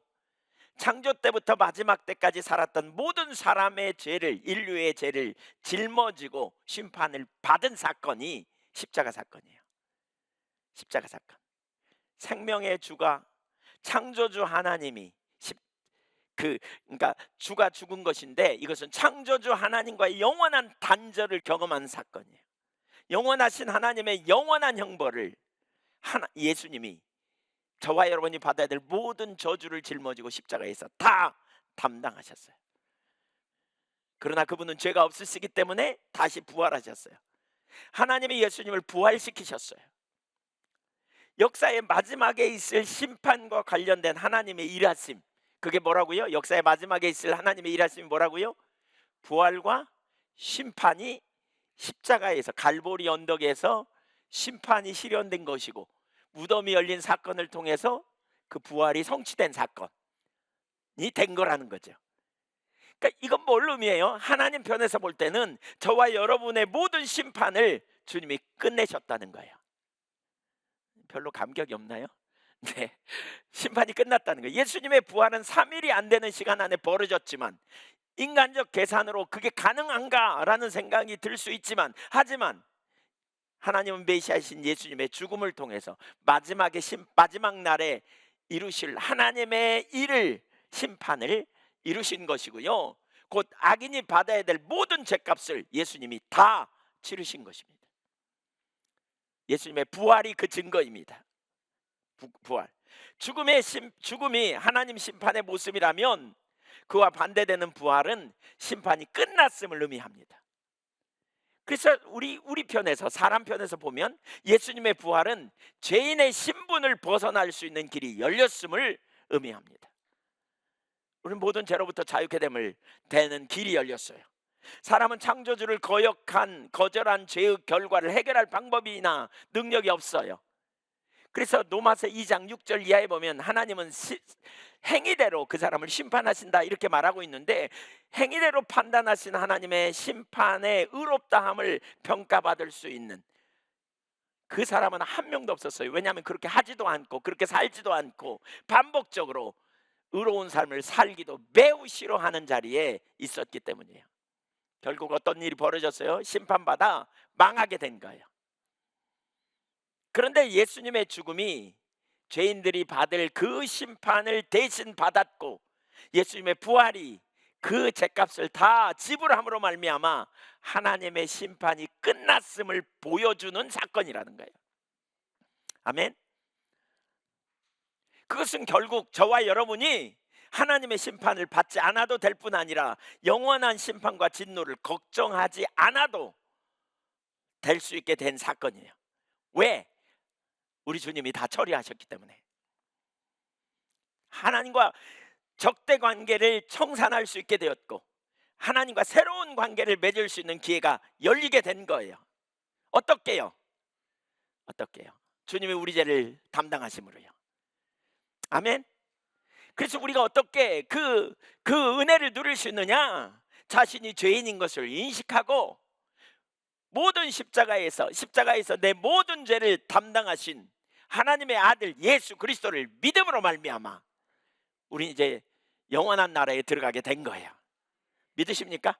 창조 때부터 마지막 때까지 살았던 모든 사람의 죄를, 인류의 죄를 짊어지고 심판을 받은 사건이 십자가 사건이에요. 십자가 사건. 생명의 주가 창조주 하나님이 그러니까 주가 죽은 것인데, 이것은 창조주 하나님과의 영원한 단절을 경험한 사건이에요. 영원하신 하나님의 영원한 형벌을 예수님이 저와 여러분이 받아야 될 모든 저주를 짊어지고 십자가에서 다 담당하셨어요. 그러나 그분은 죄가 없으시기 때문에 다시 부활하셨어요. 하나님이 예수님을 부활시키셨어요. 역사의 마지막에 있을 심판과 관련된 하나님의 일하심, 그게 뭐라고요? 역사의 마지막에 있을 하나님의 일하심이 뭐라고요? 부활과 심판이 십자가에서, 갈보리 언덕에서 심판이 실현된 것이고, 무덤이 열린 사건을 통해서 그 부활이 성취된 사건이 된 거라는 거죠. 그러니까 이건 뭘 의미해요? 하나님 편에서 볼 때는 저와 여러분의 모든 심판을 주님이 끝내셨다는 거예요. 별로 감격이 없나요? 네, 심판이 끝났다는 거예요. 예수님의 부활은 3일이 안 되는 시간 안에 벌어졌지만, 인간적 계산으로 그게 가능한가라는 생각이 들 수 있지만, 하지만 하나님은 메시아이신 예수님의 죽음을 통해서 마지막 날에 이루실 하나님의 일을, 심판을 이루신 것이고요, 곧 악인이 받아야 될 모든 죄값을 예수님이 다 치르신 것입니다. 예수님의 부활이 그 증거입니다. 부활. 죽음이 하나님 심판의 모습이라면, 그와 반대되는 부활은 심판이 끝났음을 의미합니다. 그래서 우리 편에서, 사람 편에서 보면 예수님의 부활은 죄인의 신분을 벗어날 수 있는 길이 열렸음을 의미합니다. 우리는 모든 죄로부터 자유케 되는 길이 열렸어요. 사람은 창조주를 거절한 죄의 결과를 해결할 방법이나 능력이 없어요. 그래서 로마서 2장 6절 이하에 보면 하나님은 행위대로 그 사람을 심판하신다 이렇게 말하고 있는데, 행위대로 판단하신 하나님의 심판의 의롭다함을 평가받을 수 있는 그 사람은 한 명도 없었어요. 왜냐하면 그렇게 하지도 않고 그렇게 살지도 않고 반복적으로 의로운 삶을 살기도 매우 싫어하는 자리에 있었기 때문이에요. 결국 어떤 일이 벌어졌어요? 심판받아 망하게 된 거예요. 그런데 예수님의 죽음이 죄인들이 받을 그 심판을 대신 받았고, 예수님의 부활이 그 죄값을 다 지불함으로 말미암아 하나님의 심판이 끝났음을 보여주는 사건이라는 거예요. 아멘. 그것은 결국 저와 여러분이 하나님의 심판을 받지 않아도 될 뿐 아니라 영원한 심판과 진노를 걱정하지 않아도 될 수 있게 된 사건이에요. 왜? 우리 주님이 다 처리하셨기 때문에. 하나님과 적대 관계를 청산할 수 있게 되었고, 하나님과 새로운 관계를 맺을 수 있는 기회가 열리게 된 거예요. 어떻게요? 주님이 우리 죄를 담당하심으로요. 아멘. 그래서 우리가 어떻게 그 은혜를 누릴 수 있느냐? 자신이 죄인인 것을 인식하고 모든 십자가에서 내 모든 죄를 담당하신 하나님의 아들 예수 그리스도를 믿음으로 말미암아 우리 이제 영원한 나라에 들어가게 된 거예요. 믿으십니까?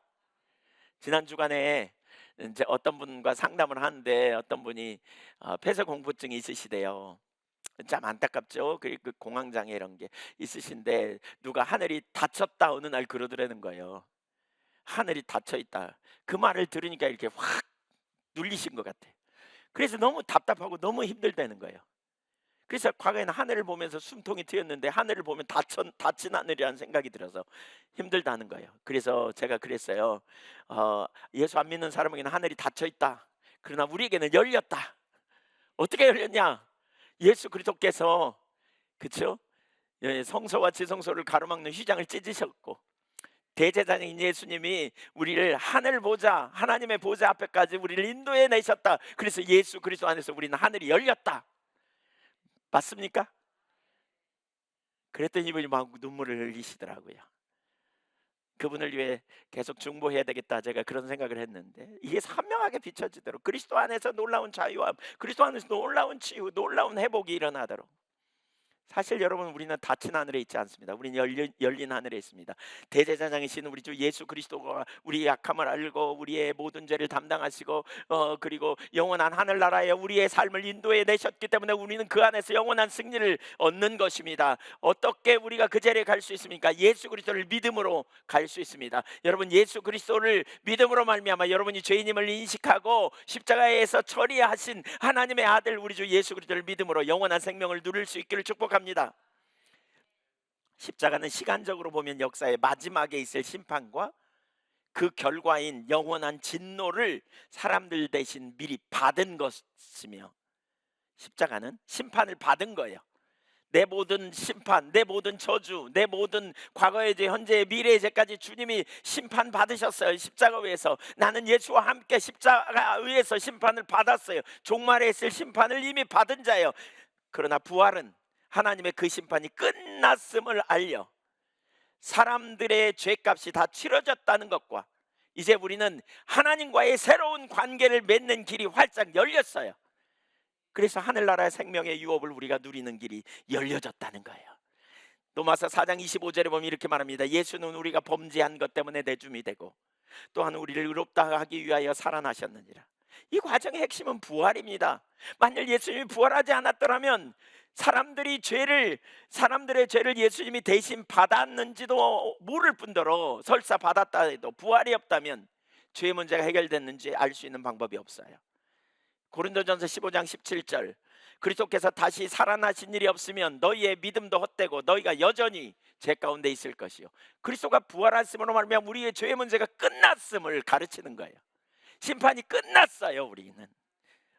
지난 주간에 이제 어떤 분과 상담을 하는데, 어떤 분이 폐쇄 공포증이 있으시대요. 참 안타깝죠. 그 공황장애 이런 게 있으신데 누가 하늘이 닫혔다 어느 날 그러더라는 거예요. 하늘이 닫혀 있다. 그 말을 들으니까 이렇게 확 눌리신 것 같아요. 그래서 너무 답답하고 너무 힘들다는 거예요. 그래서 과거에는 하늘을 보면서 숨통이 트였는데 하늘을 보면 닫힌 하늘이라는 생각이 들어서 힘들다는 거예요. 그래서 제가 그랬어요. 예수 안 믿는 사람에게는 하늘이 닫혀 있다. 그러나 우리에게는 열렸다. 어떻게 열렸냐? 예수 그리스도께서, 그렇죠? 예, 성소와 지성소를 가로막는 휘장을 찢으셨고 대제사장인 예수님이 우리를 하늘 보좌, 하나님의 보좌 앞에까지 우리를 인도해 내셨다. 그래서 예수 그리스도 안에서 우리는 하늘이 열렸다. 맞습니까? 그랬더니 이분이 막 눈물을 흘리시더라고요. 그분을 위해 계속 중보해야 되겠다, 제가 그런 생각을 했는데 이게 선명하게 비춰지도록 그리스도 안에서 놀라운 자유함, 그리스도 안에서 놀라운 치유, 놀라운 회복이 일어나도록. 사실 여러분, 우리는 닫힌 하늘에 있지 않습니다. 우리는 열린 하늘에 있습니다. 대제사장이신 우리 주 예수 그리스도가 우리의 약함을 알고 우리의 모든 죄를 담당하시고 그리고 영원한 하늘나라에 우리의 삶을 인도해 내셨기 때문에 우리는 그 안에서 영원한 승리를 얻는 것입니다. 어떻게 우리가 그 자리에 갈 수 있습니까? 예수 그리스도를 믿음으로 갈 수 있습니다. 여러분, 예수 그리스도를 믿음으로 말미암아 여러분이 죄인임을 인식하고 십자가에서 처리하신 하나님의 아들 우리 주 예수 그리스도를 믿음으로 영원한 생명을 누릴 수 있기를 축복합니다. 십자가는 시간적으로 보면 역사의 마지막에 있을 심판과 그 결과인 영원한 진노를 사람들 대신 미리 받은 것이며, 십자가는 심판을 받은 거예요. 내 모든 심판, 내 모든 저주, 내 모든 과거의 죄, 현재의 미래의 죄까지 주님이 심판 받으셨어요. 십자가 위에서. 나는 예수와 함께 십자가 위에서 심판을 받았어요. 종말에 있을 심판을 이미 받은 자예요. 그러나 부활은 하나님의 그 심판이 끝났음을 알려 사람들의 죄값이 다 치러졌다는 것과 이제 우리는 하나님과의 새로운 관계를 맺는 길이 활짝 열렸어요. 그래서 하늘나라의 생명의 유업을 우리가 누리는 길이 열려졌다는 거예요. 로마서 4장 25절에 보면 이렇게 말합니다. 예수는 우리가 범죄한 것 때문에 내줌이 되고 또한 우리를 의롭다 하기 위하여 살아나셨느니라. 이 과정의 핵심은 부활입니다. 만일 예수님이 부활하지 않았더라면 사람들의 죄를 예수님이 대신 받았는지도 모를 뿐더러 설사 받았다 해도 부활이 없다면 죄의 문제가 해결됐는지 알 수 있는 방법이 없어요. 고린도전서 15장 17절, 그리스도께서 다시 살아나신 일이 없으면 너희의 믿음도 헛되고 너희가 여전히 죄 가운데 있을 것이요. 그리스도가 부활하심으로 말미암아 우리의 죄의 문제가 끝났음을 가르치는 거예요. 심판이 끝났어요. 우리는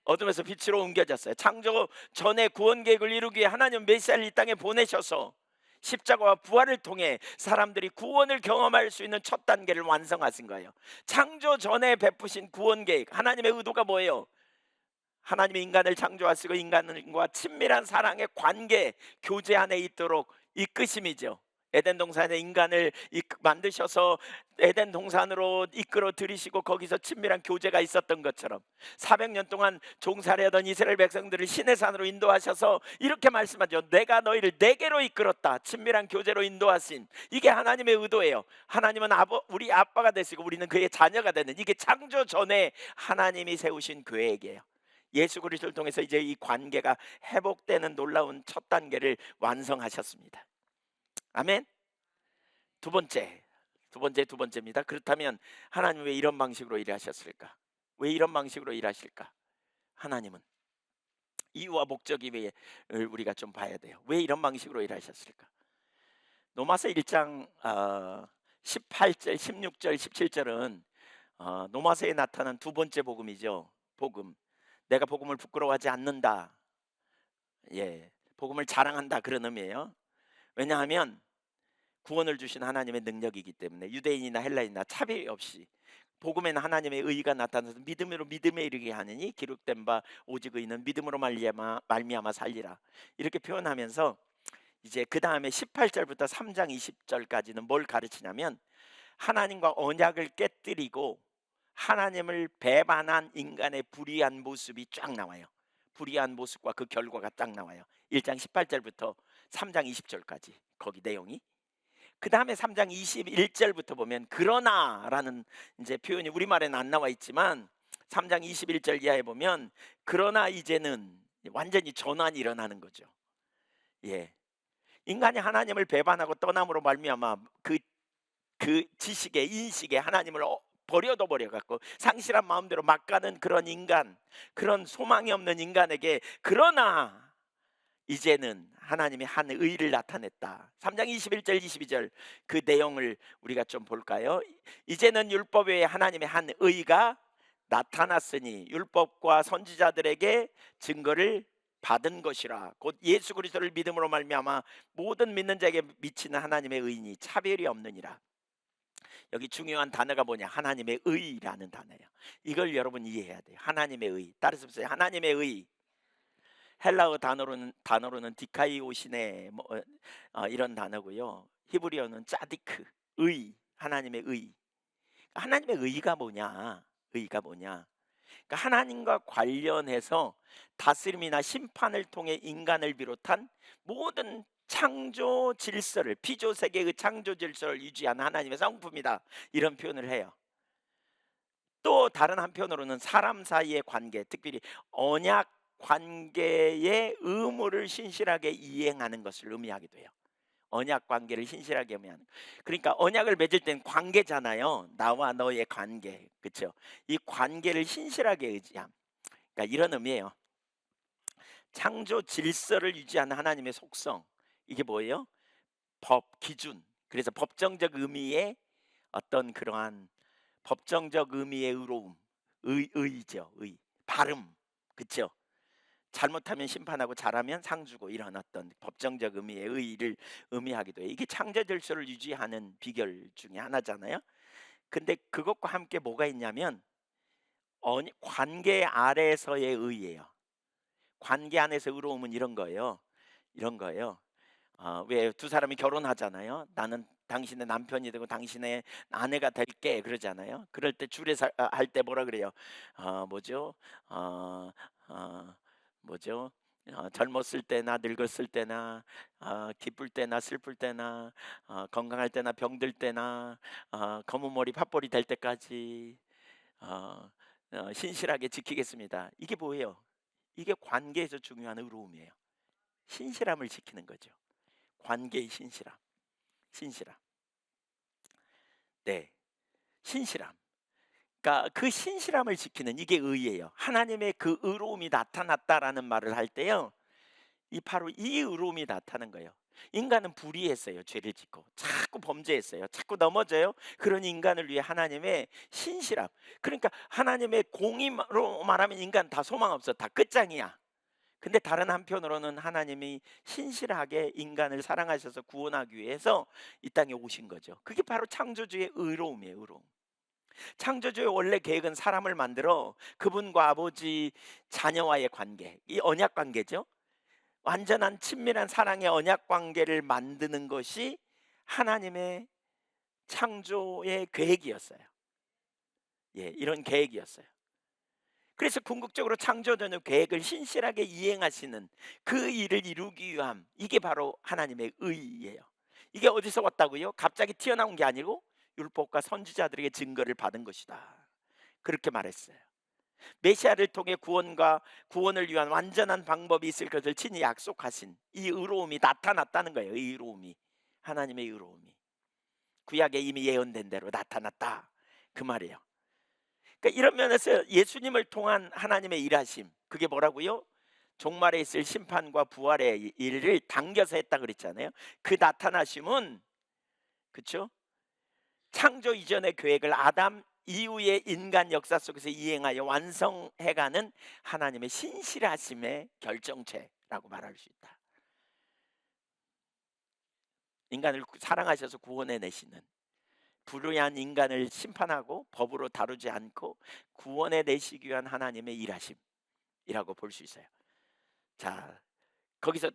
어둠에서 빛으로 옮겨졌어요. 창조 전에 구원 계획을 이루기 위해 하나님 메시아를 이 땅에 보내셔서 십자가와 부활을 통해 사람들이 구원을 경험할 수 있는 첫 단계를 완성하신 거예요. 창조 전에 베푸신 구원 계획, 하나님의 의도가 뭐예요? 하나님이 인간을 창조하시고 인간과 친밀한 사랑의 관계, 교제 안에 있도록 이끄심이죠. 에덴 동산에 인간을 만드셔서 에덴 동산으로 이끌어 들이시고 거기서 친밀한 교제가 있었던 것처럼 400년 동안 종살이하던 이스라엘 백성들을 시내산으로 인도하셔서 이렇게 말씀하죠. 내가 너희를 내게로 이끌었다. 친밀한 교제로 인도하신, 이게 하나님의 의도예요. 하나님은 우리 아빠가 되시고 우리는 그의 자녀가 되는, 이게 창조 전에 하나님이 세우신 계획이에요. 예수 그리스도를 통해서 이제 이 관계가 회복되는 놀라운 첫 단계를 완성하셨습니다. 아멘. 두 번째입니다. 그렇다면 하나님 왜 이런 방식으로 일하셨을까? 왜 이런 방식으로 일하실까? 하나님은 이유와 목적이 왜 우리가 좀 봐야 돼요. 왜 이런 방식으로 일하셨을까? 로마서 1장 18절, 16절, 17절은 노마서에 나타난 두 번째 복음이죠. 복음. 내가 복음을 부끄러워하지 않는다. 예, 복음을 자랑한다, 그런 의미예요. 왜냐하면 구원을 주신 하나님의 능력이기 때문에 유대인이나 헬라인이나 차별 없이 복음에는 하나님의 의가 나타나서 믿음으로 믿음에 이르게 하느니 기록된 바 오직 의는 믿음으로 말미암아 살리라, 이렇게 표현하면서 이제 그 다음에 18절부터 3장 20절까지는 뭘 가르치냐면 하나님과 언약을 깨뜨리고 하나님을 배반한 인간의 불의한 모습이 쫙 나와요. 불의한 모습과 그 결과가 딱 나와요. 1장 18절부터 3장 20절까지 거기 내용이. 그 다음에 3장 21절부터 보면 그러나라는 이제 표현이 우리말에는 안 나와 있지만 3장 21절 이하에 보면 그러나 이제는 완전히 전환이 일어나는 거죠. 예. 인간이 하나님을 배반하고 떠남으로 말미암아 그 지식에 인식에 하나님을 버려도 버려 갖고 상실한 마음대로 막 가는 그런 인간, 그런 소망이 없는 인간에게, 그러나 이제는 하나님이 한 의를 나타냈다. 3장 21절 22절 그 내용을 우리가 좀 볼까요? 이제는 율법 외에 하나님의 한 의가 나타났으니 율법과 선지자들에게 증거를 받은 것이라. 곧 예수 그리스도를 믿음으로 말미암아 모든 믿는 자에게 미치는 하나님의 의인이 차별이 없느니라. 여기 중요한 단어가 뭐냐? 하나님의 의라는 단어예요. 이걸 여러분 이해해야 돼요. 하나님의 의. 따라서 보세요. 하나님의 의. 헬라어 단어로는 디카이오시네 이런 단어고요. 히브리어는 짜디크, 의, 하나님의 의. 하나님의 의가 뭐냐? 의가 뭐냐? 그러니까 하나님과 관련해서 다스림이나 심판을 통해 인간을 비롯한 모든 창조 질서를, 피조 세계의 창조 질서를 유지하는 하나님의 성품이다, 이런 표현을 해요. 또 다른 한편으로는 사람 사이의 관계, 특별히 언약 관계의 의무를 신실하게 이행하는 것을 의미하기도 해요. 언약 관계를 신실하게 의미하는. 그러니까 언약을 맺을 땐 관계잖아요. 나와 너의 관계, 그렇죠? 이 관계를 신실하게 의지함. 그러니까 이런 의미예요. 창조 질서를 유지하는 하나님의 속성, 이게 뭐예요? 법, 기준. 그래서 법정적 의미의 어떤 그러한 법정적 의미의 의로움, 의죠, 의, 발음, 그렇죠? 잘못하면 심판하고 잘하면 상 주고, 이런 어떤 법정적 의미의 의의를 의미하기도 해요. 이게 창조 질서를 유지하는 비결 중에 하나잖아요. 근데 그것과 함께 뭐가 있냐면 관계 아래에서의 의예요. 관계 안에서 의로움은 이런 거예요. 이런 거예요. 왜 두 사람이 결혼하잖아요. 나는 당신의 남편이 되고 당신의 아내가 될게, 그러잖아요. 그럴 때 줄에서 할 때 뭐라 그래요? 뭐죠? 어, 어, 뭐죠? 젊었을 때나 늙었을 때나, 기쁠 때나 슬플 때나, 건강할 때나 병들 때나, 검은 머리 팥볼이 될 때까지 어, 신실하게 지키겠습니다. 이게 뭐예요? 이게 관계에서 중요한 의로움이에요. 신실함을 지키는 거죠. 관계의 신실함, 신실함. 네, 신실함. 그러니까 그 신실함을 지키는, 이게 의예요. 하나님의 그 의로움이 나타났다라는 말을 할 때요, 이 바로 이 의로움이 나타난 거예요. 인간은 불의했어요. 죄를 짓고 자꾸 범죄했어요. 자꾸 넘어져요. 그런 인간을 위해 하나님의 신실함. 그러니까 하나님의 공의로 말하면 인간 다 소망 없어, 다 끝장이야. 근데 다른 한편으로는 하나님이 신실하게 인간을 사랑하셔서 구원하기 위해서 이 땅에 오신 거죠. 그게 바로 창조주의 의로움이에요. 의로움. 창조주의 원래 계획은 사람을 만들어 그분과 아버지 자녀와의 관계, 이 언약 관계죠. 완전한 친밀한 사랑의 언약 관계를 만드는 것이 하나님의 창조의 계획이었어요. 예, 이런 계획이었어요. 그래서 궁극적으로 창조되는 계획을 신실하게 이행하시는 그 일을 이루기 위함, 이게 바로 하나님의 의예요. 이게 어디서 왔다고요? 갑자기 튀어나온 게 아니고 율법과 선지자들에게 증거를 받은 것이다, 그렇게 말했어요. 메시아를 통해 구원과 구원을 위한 완전한 방법이 있을 것을 친히 약속하신 이 의로움이 나타났다는 거예요. 이 의로움이, 하나님의 의로움이 구약에 이미 예언된 대로 나타났다, 그 말이에요. 그러니까 이런 면에서 예수님을 통한 하나님의 일하심, 그게 뭐라고요? 종말에 있을 심판과 부활의 일을 당겨서 했다 그랬잖아요. 그 나타나심은, 그렇죠? 창조 이전의 계획을 아담 이후의 인간 역사 속에서 이행하여 완성해가는 하나님의 신실하심의 결정체라고 말할 수 있다. 인간을 사랑하셔서 구원해 내시는, 불의한 인간을 심판하고 법으로 다루지 않고 구원해 내시기 위한 하나님의 일하심이라고 볼 수 있어요. 자, 거기서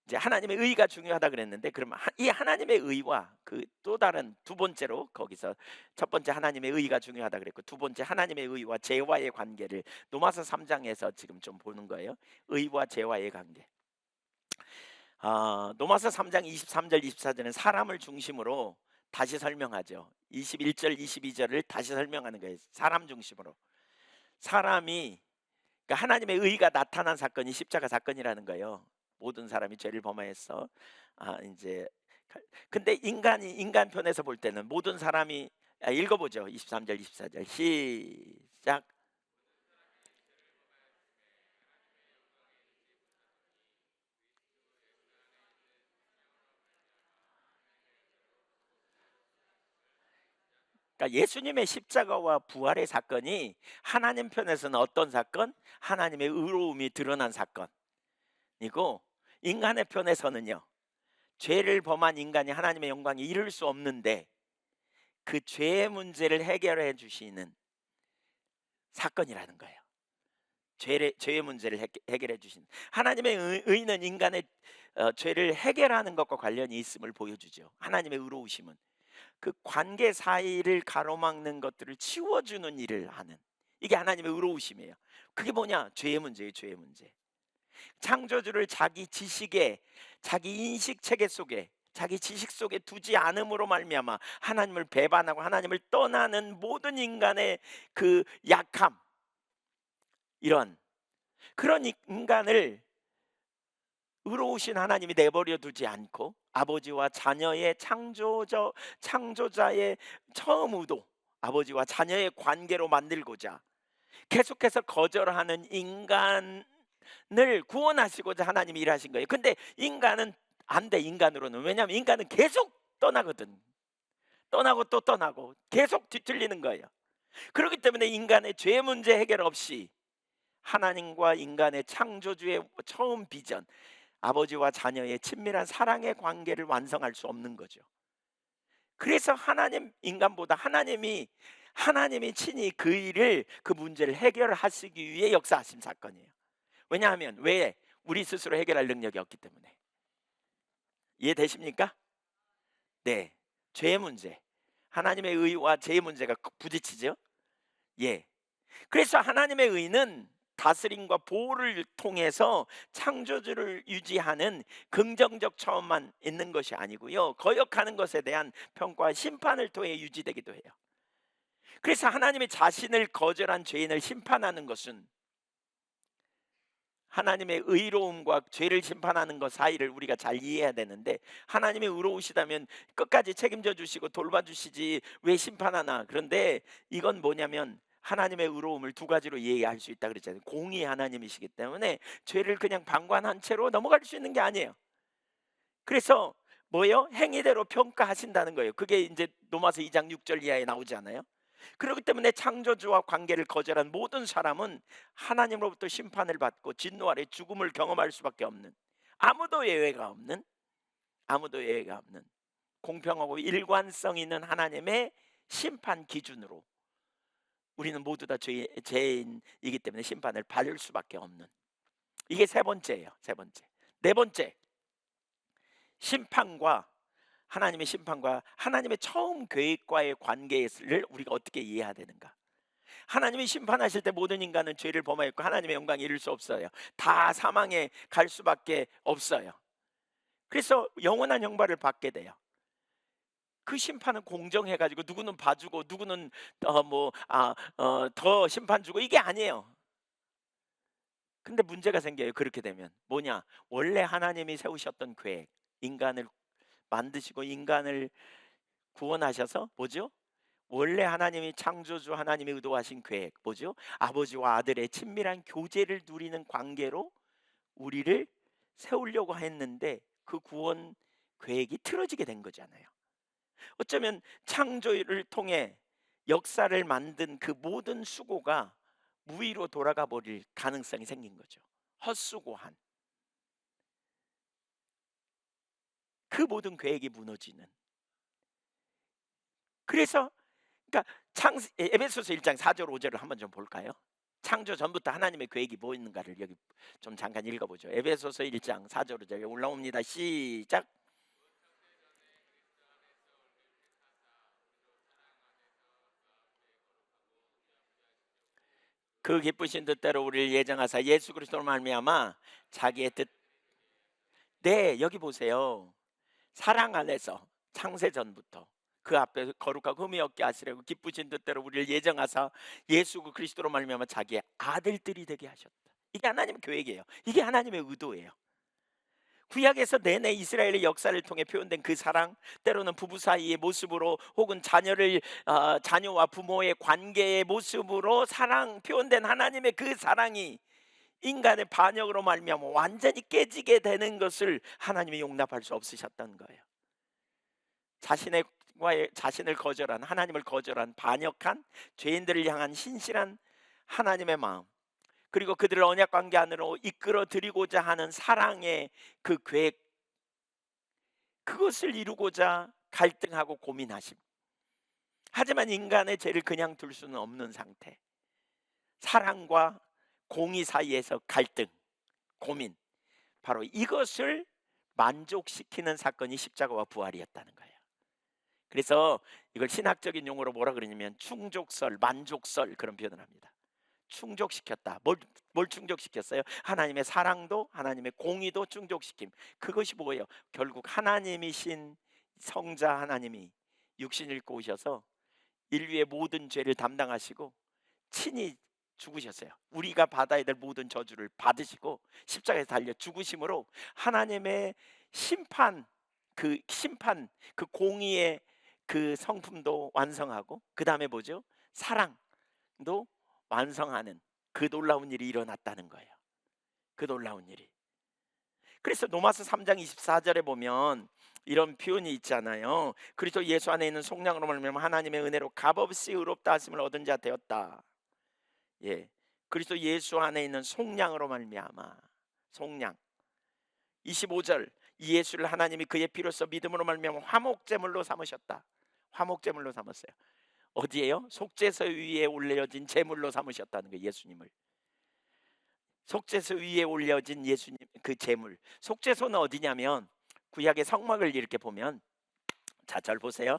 이제 하나님의 의가 중요하다 그랬는데, 그러면 이 하나님의 의와 그 또 다른 두 번째로, 거기서 첫 번째 하나님의 의가 중요하다 그랬고, 두 번째 하나님의 의와 죄와의 관계를 로마서 3장에서 지금 좀 보는 거예요. 의와 죄와의 관계. 로마서 3장 23절 24절은 사람을 중심으로 다시 설명하죠. 21절 22절을 다시 설명하는 거예요. 사람 중심으로. 사람이, 그러니까 하나님의 의가 나타난 사건이 십자가 사건이라는 거예요. 모든 사람이 죄를 범하였어. 이제 근데 인간 편에서 볼 때는 모든 사람이 읽어보죠. 23절 24절 시작. 그러니까 예수님의 십자가와 부활의 사건이 하나님 편에서는 어떤 사건? 하나님의 의로움이 드러난 사건이고, 인간의 편에서는요, 죄를 범한 인간이 하나님의 영광에 이를 수 없는데 그 죄의 문제를 해결해 주시는 사건이라는 거예요. 죄의 문제를 해결해 주신 하나님의 의는 인간의 죄를 해결하는 것과 관련이 있음을 보여주죠. 하나님의 의로우심은 그 관계 사이를 가로막는 것들을 치워주는 일을 하는, 이게 하나님의 의로우심이에요. 그게 뭐냐? 죄의 문제예요. 죄의 문제. 창조주를 자기 지식에, 자기 인식 체계 속에, 자기 지식 속에 두지 않음으로 말미암아 하나님을 배반하고 하나님을 떠나는 모든 인간의 그 약함, 이런 그런 인간을 의로우신 하나님이 내버려 두지 않고 아버지와 자녀의 창조자의 처음 의도, 아버지와 자녀의 관계로 만들고자 계속해서 거절하는 인간을 구원하시고자 하나님이 일하신 거예요. 근데 인간은 안 돼. 인간으로는. 왜냐하면 인간은 계속 떠나거든. 떠나고 또 떠나고 계속 뒤틀리는 거예요. 그렇기 때문에 인간의 죄 문제 해결 없이 하나님과 인간의 창조주의 처음 비전, 아버지와 자녀의 친밀한 사랑의 관계를 완성할 수 없는 거죠. 그래서 인간보다 하나님이 친히 그 일을, 그 문제를 해결하시기 위해 역사하신 사건이에요. 왜냐하면 왜? 우리 스스로 해결할 능력이 없기 때문에. 이해되십니까? 네. 죄의 문제, 하나님의 의와 죄의 문제가 부딪히죠. 예. 그래서 하나님의 의는 다스림과 보호를 통해서 창조주를 유지하는 긍정적 처음만 있는 것이 아니고요, 거역하는 것에 대한 평가와 심판을 통해 유지되기도 해요. 그래서 하나님이 자신을 거절한 죄인을 심판하는 것은 하나님의 의로움과 죄를 심판하는 것 사이를 우리가 잘 이해해야 되는데, 하나님이 의로우시다면 끝까지 책임져 주시고 돌봐주시지 왜 심판하나. 그런데 이건 뭐냐면 하나님의 의로움을 두 가지로 이해할 수 있다 그랬잖아요. 공의 하나님이시기 때문에 죄를 그냥 방관한 채로 넘어갈 수 있는 게 아니에요. 그래서 뭐예요? 행위대로 평가하신다는 거예요. 그게 이제 로마서 2장 6절 이하에 나오지 않아요? 그렇기 때문에 창조주와 관계를 거절한 모든 사람은 하나님으로부터 심판을 받고 진노 아래 죽음을 경험할 수밖에 없는, 아무도 예외가 없는, 아무도 예외가 없는 공평하고 일관성 있는 하나님의 심판 기준으로 우리는 모두 다 죄인이기 때문에 심판을 받을 수밖에 없는, 이게 세 번째예요. 세 번째. 네 번째, 심판과 하나님의 심판과 하나님의 처음 계획과의 관계를 우리가 어떻게 이해해야 되는가? 하나님이 심판하실 때 모든 인간은 죄를 범하였고 하나님의 영광에 이를 수 없어요. 다 사망에 갈 수밖에 없어요. 그래서 영원한 형벌을 받게 돼요. 그 심판은 공정해가지고 누구는 봐주고 누구는 더 심판 주고, 이게 아니에요. 근데 문제가 생겨요. 그렇게 되면 뭐냐? 원래 하나님이 세우셨던 계획, 인간을 만드시고 인간을 구원하셔서 뭐죠? 원래 하나님이 창조주 하나님이 의도하신 계획 뭐죠? 아버지와 아들의 친밀한 교제를 누리는 관계로 우리를 세우려고 했는데 그 구원 계획이 틀어지게 된 거잖아요. 어쩌면 창조를 통해 역사를 만든 그 모든 수고가 무의로 돌아가 버릴 가능성이 생긴 거죠. 헛수고한 그 모든 계획이 무너지는. 그래서 그러니까 에베소서 1장 4절 5절을 한번 좀 볼까요? 창조 전부터 하나님의 계획이 뭐 있는가를 여기 좀 잠깐 읽어보죠. 에베소서 1장 4절 5절 올라옵니다. 시작. 그 기쁘신 뜻대로 우리를 예정하사 예수 그리스도로 말미암아 자기의 뜻. 네, 여기 보세요. 사랑 안에서 창세 전부터 그 앞에 거룩하고 흠이 없게 하시려고 기쁘신 뜻대로 우리를 예정하사 예수 그리스도로 말미암아 자기의 아들들이 되게 하셨다. 이게 하나님의 계획이에요. 이게 하나님의 의도예요. 구약에서 내내 이스라엘의 역사를 통해 표현된 그 사랑, 때로는 부부 사이의 모습으로 혹은 자녀와 부모의 관계의 모습으로 사랑 표현된 하나님의 그 사랑이 인간의 반역으로 말미암아 완전히 깨지게 되는 것을 하나님이 용납할 수 없으셨던 거예요. 자신을 거절한, 하나님을 거절한 반역한 죄인들을 향한 신실한 하나님의 마음, 그리고 그들을 언약 관계 안으로 이끌어 드리고자 하는 사랑의 그 계획, 그것을 이루고자 갈등하고 고민하심. 하지만 인간의 죄를 그냥 둘 수는 없는 상태. 사랑과 공의 사이에서 갈등, 고민, 바로 이것을 만족시키는 사건이 십자가와 부활이었다는 거예요. 그래서 이걸 신학적인 용어로 뭐라 그러냐면 충족설, 만족설, 그런 표현을 합니다. 충족시켰다. 뭘 충족시켰어요? 하나님의 사랑도 하나님의 공의도 충족시킴. 그것이 뭐예요? 결국 하나님이신 성자 하나님이 육신을 입고 오셔서 인류의 모든 죄를 담당하시고 친히 죽으셨어요. 우리가 받아야 될 모든 저주를 받으시고 십자가에 달려 죽으심으로 하나님의 심판, 그 공의의 그 성품도 완성하고, 그 다음에 뭐죠? 사랑도 완성하는 그 놀라운 일이 일어났다는 거예요. 그 놀라운 일이. 그래서 로마서 3장 24절에 보면 이런 표현이 있잖아요. 그리스도 예수 안에 있는 속량으로 말미암아 하나님의 은혜로 값없이 의롭다 하심을 얻은 자 되었다. 예, 그리스도 예수 안에 있는 속량으로 말미암아. 속량. 25절, 이 예수를 하나님이 그의 피로써 믿음으로 말미암아 화목제물로 삼으셨다. 화목제물로 삼았어요. 어디에요? 속죄소 위에 올려진 제물로 삼으셨다는 거예요. 예수님을. 속죄소 위에 올려진 예수님 그 제물. 속죄소는 어디냐면 구약의 성막을 이렇게 보면, 자, 잘 보세요.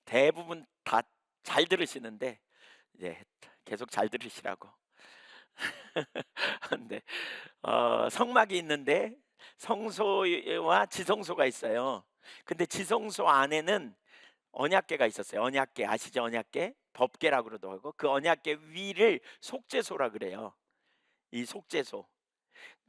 대부분 다 잘 들으시는데, 예, 계속 잘 들으시라고. 근데 성막이 있는데 성소와 지성소가 있어요. 근데 지성소 안에는 언약궤가 있었어요. 언약궤 아시죠? 언약궤, 법궤라고 그러도 하고, 그 언약궤 위를 속죄소라 그래요. 이 속죄소,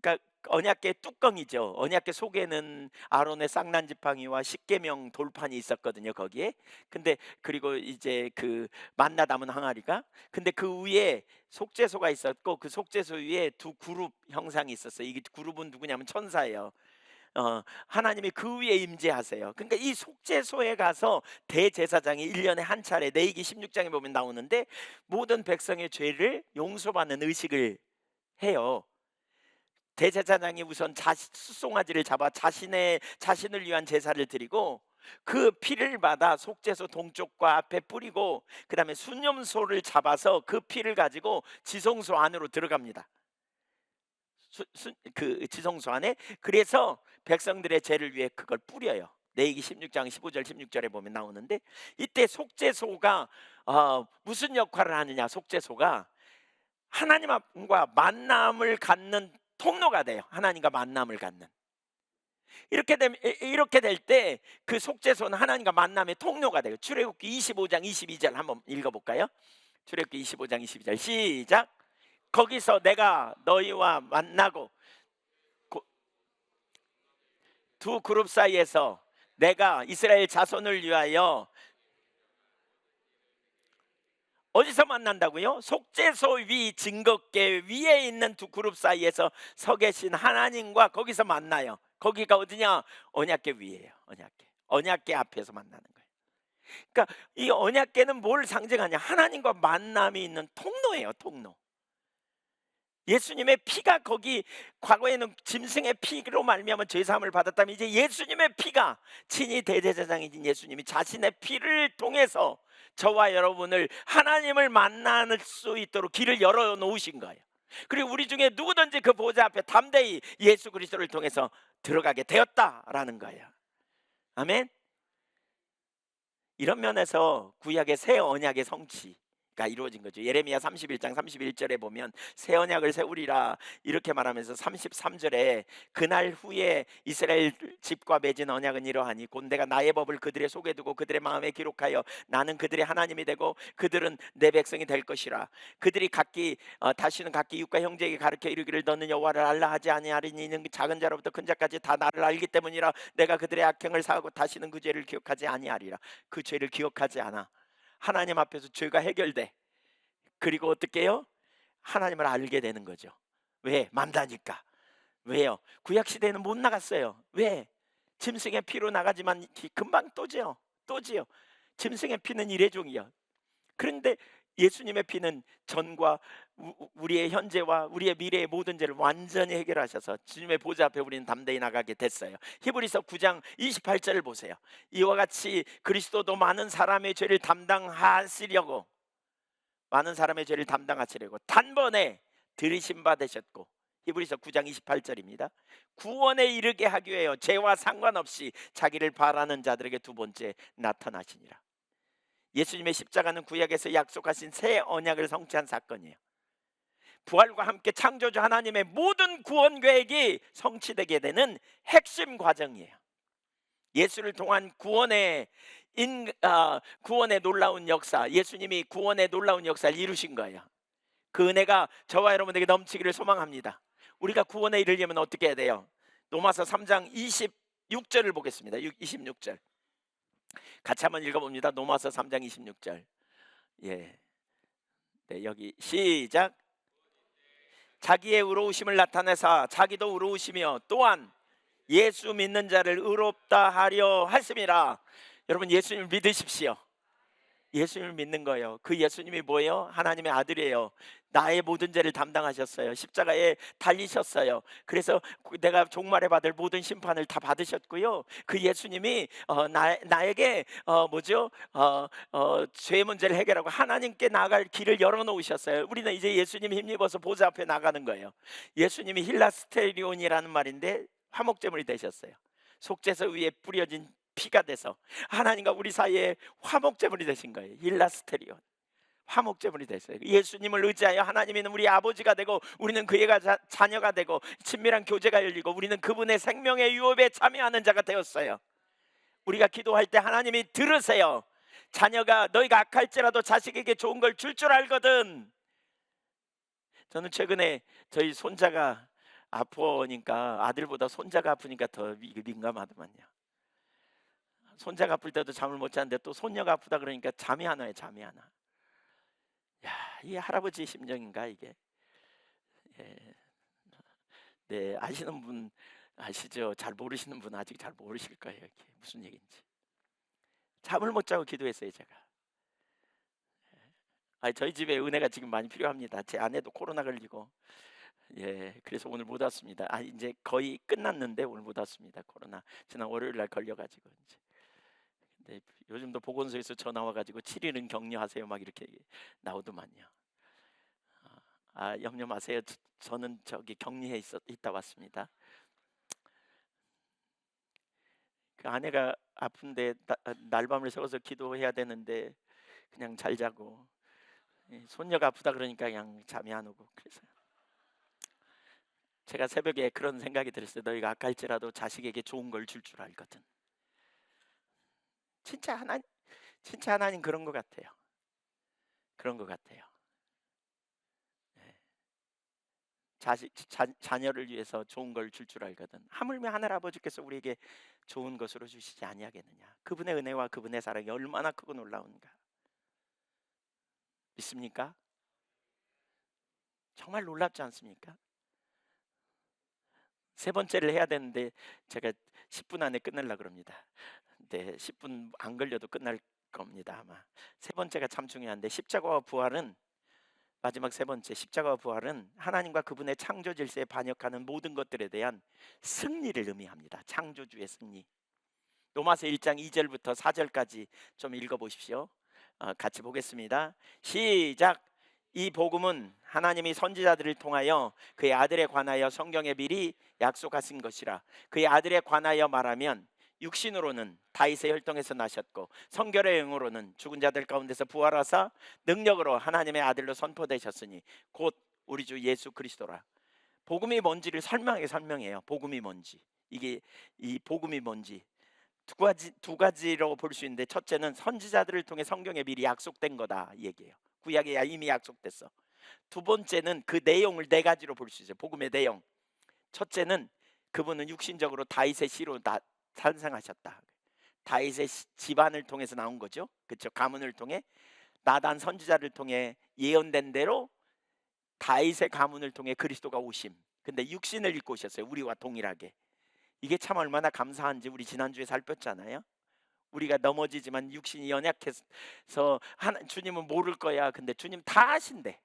그러니까 언약궤 뚜껑이죠. 언약궤 속에는 아론의 쌍난 지팡이와 십계명 돌판이 있었거든요, 거기에. 근데 그리고 이제 그 만나 담은 항아리가, 근데 그 위에 속죄소가 있었고, 그 속죄소 위에 두 그룹 형상이 있었어요. 이게 그룹은 누구냐면 천사예요. 하나님이 그 위에 임재하세요. 그러니까 이 속죄소에 가서 대제사장이 1년에 한 차례, 레위기 16장에 보면 나오는데, 모든 백성의 죄를 용서받는 의식을 해요. 대제사장이 우선 수송아지를 잡아 자신을 위한 제사를 드리고, 그 피를 받아 속죄소 동쪽과 앞에 뿌리고, 그 다음에 수념소를 잡아서 그 피를 가지고 지성소 안으로 들어갑니다. 그 지성소 안에. 그래서 백성들의 죄를 위해 그걸 뿌려요. 레위기 16장 15절 16절에 보면 나오는데, 이때 속죄소가 무슨 역할을 하느냐. 속죄소가 하나님과 만남을 갖는 통로가 돼요. 하나님과 만남을 갖는. 이렇게 될 때 그 속죄소는 하나님과 만남의 통로가 돼요. 출애굽기 25장 22절 한번 읽어볼까요? 출애굽기 25장 22절 시작. 거기서 내가 너희와 만나고 두 그룹 사이에서 내가 이스라엘 자손을 위하여, 어디서 만난다고요? 속죄소 위 증거궤 위에 있는 두 그룹 사이에서 서 계신 하나님과 거기서 만나요. 거기가 어디냐? 언약궤 위에요. 언약궤 앞에서 만나는 거예요. 그러니까 이 언약궤는 뭘 상징하냐? 하나님과 만남이 있는 통로예요. 통로. 예수님의 피가 거기, 과거에는 짐승의 피로 말미암아 죄사함을 받았다면, 이제 예수님의 피가, 친히 대제사장이신 예수님이 자신의 피를 통해서 저와 여러분을 하나님을 만날 수 있도록 길을 열어 놓으신 거예요. 그리고 우리 중에 누구든지 그 보좌 앞에 담대히 예수 그리스도를 통해서 들어가게 되었다라는 거예요. 아멘. 이런 면에서 구약의 새 언약의 성취가 이루어진 거죠. 예레미야 31장 31절에 보면 새 언약을 세우리라 이렇게 말하면서 33절에 그날 후에 이스라엘 집과 맺은 언약은 이러하니 곧 내가 나의 법을 그들의 속에 두고 그들의 마음에 기록하여 나는 그들의 하나님이 되고 그들은 내 백성이 될 것이라. 그들이 각기 다시는 각기 이웃과 형제에게 가르쳐 이르기를 너는 여호와를 알라 하지 아니하리니 이는 작은 자로부터 큰 자까지 다 나를 알기 때문이라. 내가 그들의 악행을 사하고 다시는 그 죄를 기억하지 아니하리라. 그 죄를 기억하지 않아. 하나님 앞에서 죄가 해결돼. 그리고 어떻게 해요? 하나님을 알게 되는 거죠. 왜? 만다니까. 왜요? 구약 시대에는 못 나갔어요. 왜? 짐승의 피로 나가지만 금방 또 지요. 또 지요. 짐승의 피는 일회종이요. 그런데 예수님의 피는 전과 우리의 현재와 우리의 미래의 모든 죄를 완전히 해결하셔서 주님의 보좌 앞에 우리는 담대히 나가게 됐어요. 히브리서 9장 28절을 보세요. 이와 같이 그리스도도 많은 사람의 죄를 담당하시려고 단번에 들이신 바 되셨고, 히브리서 9장 28절입니다. 구원에 이르게 하기 위하여 죄와 상관없이 자기를 바라는 자들에게 두 번째 나타나시니라. 예수님의 십자가는 구약에서 약속하신 새 언약을 성취한 사건이에요. 부활과 함께 창조주 하나님의 모든 구원 계획이 성취되게 되는 핵심 과정이에요. 예수를 통한 구원의 놀라운 역사, 예수님이 구원의 놀라운 역사를 이루신 거예요. 그 은혜가 저와 여러분에게 넘치기를 소망합니다. 우리가 구원에 이르려면 어떻게 해야 돼요? 로마서 3장 26절을 보겠습니다. 26절 같이 한번 읽어봅니다. 로마서 3장 26절. 네, 여기 시작. 자기의 의로우심을 나타내사 자기도 의로우시며 또한 예수 믿는 자를 의롭다 하려 하심이라. 여러분, 예수님을 믿으십시오. 예수님을 믿는 거예요. 그 예수님이 뭐예요? 하나님의 아들이에요. 나의 모든 죄를 담당하셨어요. 십자가에 달리셨어요. 그래서 내가 종말에 받을 모든 심판을 다 받으셨고요. 그 예수님이 나에게 죄 문제를 해결하고 하나님께 나아갈 길을 열어놓으셨어요. 우리는 이제 예수님 힘입어서 보좌 앞에 나가는 거예요. 예수님이 힐라스테리온이라는 말인데 화목제물이 되셨어요. 속죄서 위에 뿌려진 피가 돼서 하나님과 우리 사이에 화목제물이 되신 거예요. 힐라스테리온, 화목제물이 됐어요. 예수님을 의지하여 하나님은 우리 아버지가 되고 우리는 그의 자녀가 되고 친밀한 교제가 열리고 우리는 그분의 생명의 유업에 참여하는 자가 되었어요. 우리가 기도할 때 하나님이 들으세요. 자녀가 너희가 악할지라도 자식에게 좋은 걸 줄 줄 알거든. 저는 최근에 저희 손자가 아프니까, 아들보다 손자가 아프니까 더 민감하더만요. 손자가 아플 때도 잠을 못 자는데 또 손녀가 아프다 그러니까 잠이 안 와요. 잠이 안 와. 야, 이 할아버지 심정인가 이게? 예. 네, 아시는 분 아시죠? 잘 모르시는 분 아직 잘 모르실 거예요. 이게 무슨 얘기인지. 잠을 못 자고 기도했어요, 제가. 저희 집에 은혜가 지금 많이 필요합니다. 제 아내도 코로나 걸리고, 그래서 오늘 못 왔습니다. 이제 거의 끝났는데 오늘 못 왔습니다. 코로나 지난 월요일 날 걸려가지고 이제. 근데 요즘도 보건소에서 전화 와가지고 7일은 격려하세요 막 이렇게 나오더만요. 염려 마세요. 저는 저기 격리해 있다 왔습니다. 그 아내가 아픈데 날밤을 새워서 기도해야 되는데 그냥 잘 자고, 손녀가 아프다 그러니까 그냥 잠이 안 오고. 그래서 제가 새벽에 그런 생각이 들었어요. 너희가 악할지라도 자식에게 좋은 걸 줄 줄 알거든. 진짜 하나님 그런 것 같아요. 그런 것 같아요. 자녀를 위해서 좋은 걸 줄 줄 알거든. 하물며 하늘 아버지께서 우리에게 좋은 것으로 주시지 아니하겠느냐. 그분의 은혜와 그분의 사랑이 얼마나 크고 놀라운가. 믿습니까? 정말 놀랍지 않습니까? 세 번째를 해야 되는데 제가 10분 안에 끝내려고 그럽니다. 네, 10분 안 걸려도 끝날 겁니다. 아마 세 번째가 참 중요한데, 십자가와 부활은, 마지막 세 번째, 십자가와 부활은 하나님과 그분의 창조 질서에 반역하는 모든 것들에 대한 승리를 의미합니다. 창조주의 승리. 로마서 1장 2절부터 4절까지 좀 읽어보십시오. 같이 보겠습니다. 시작. 이 복음은 하나님이 선지자들을 통하여 그의 아들에 관하여 성경에 미리 약속하신 것이라. 그의 아들에 관하여 말하면 육신으로는 다윗의 혈통에서 나셨고 성결의 영으로는 죽은 자들 가운데서 부활하사 능력으로 하나님의 아들로 선포되셨으니 곧 우리 주 예수 그리스도라. 복음이 뭔지를 설명해요. 복음이 뭔지. 이게 이 복음이 뭔지 두 가지로 볼 수 있는데, 첫째는 선지자들을 통해 성경에 미리 약속된 거다 이 얘기예요. 구약에 이미 약속됐어. 두 번째는 그 내용을 네 가지로 볼 수 있어요. 복음의 내용. 첫째는 그분은 육신적으로 다윗의 씨로 탄생하셨다. 다윗의 집안을 통해서 나온 거죠. 그렇죠? 가문을 통해 나단 선지자를 통해 예언된 대로 다윗의 가문을 통해 그리스도가 오심. 근데 육신을 입고 오셨어요. 우리와 동일하게. 이게 참 얼마나 감사한지 우리 지난주에 살폈잖아요. 우리가 넘어지지만 육신이 연약해서 주님은 모를 거야. 근데 주님 다 아신대.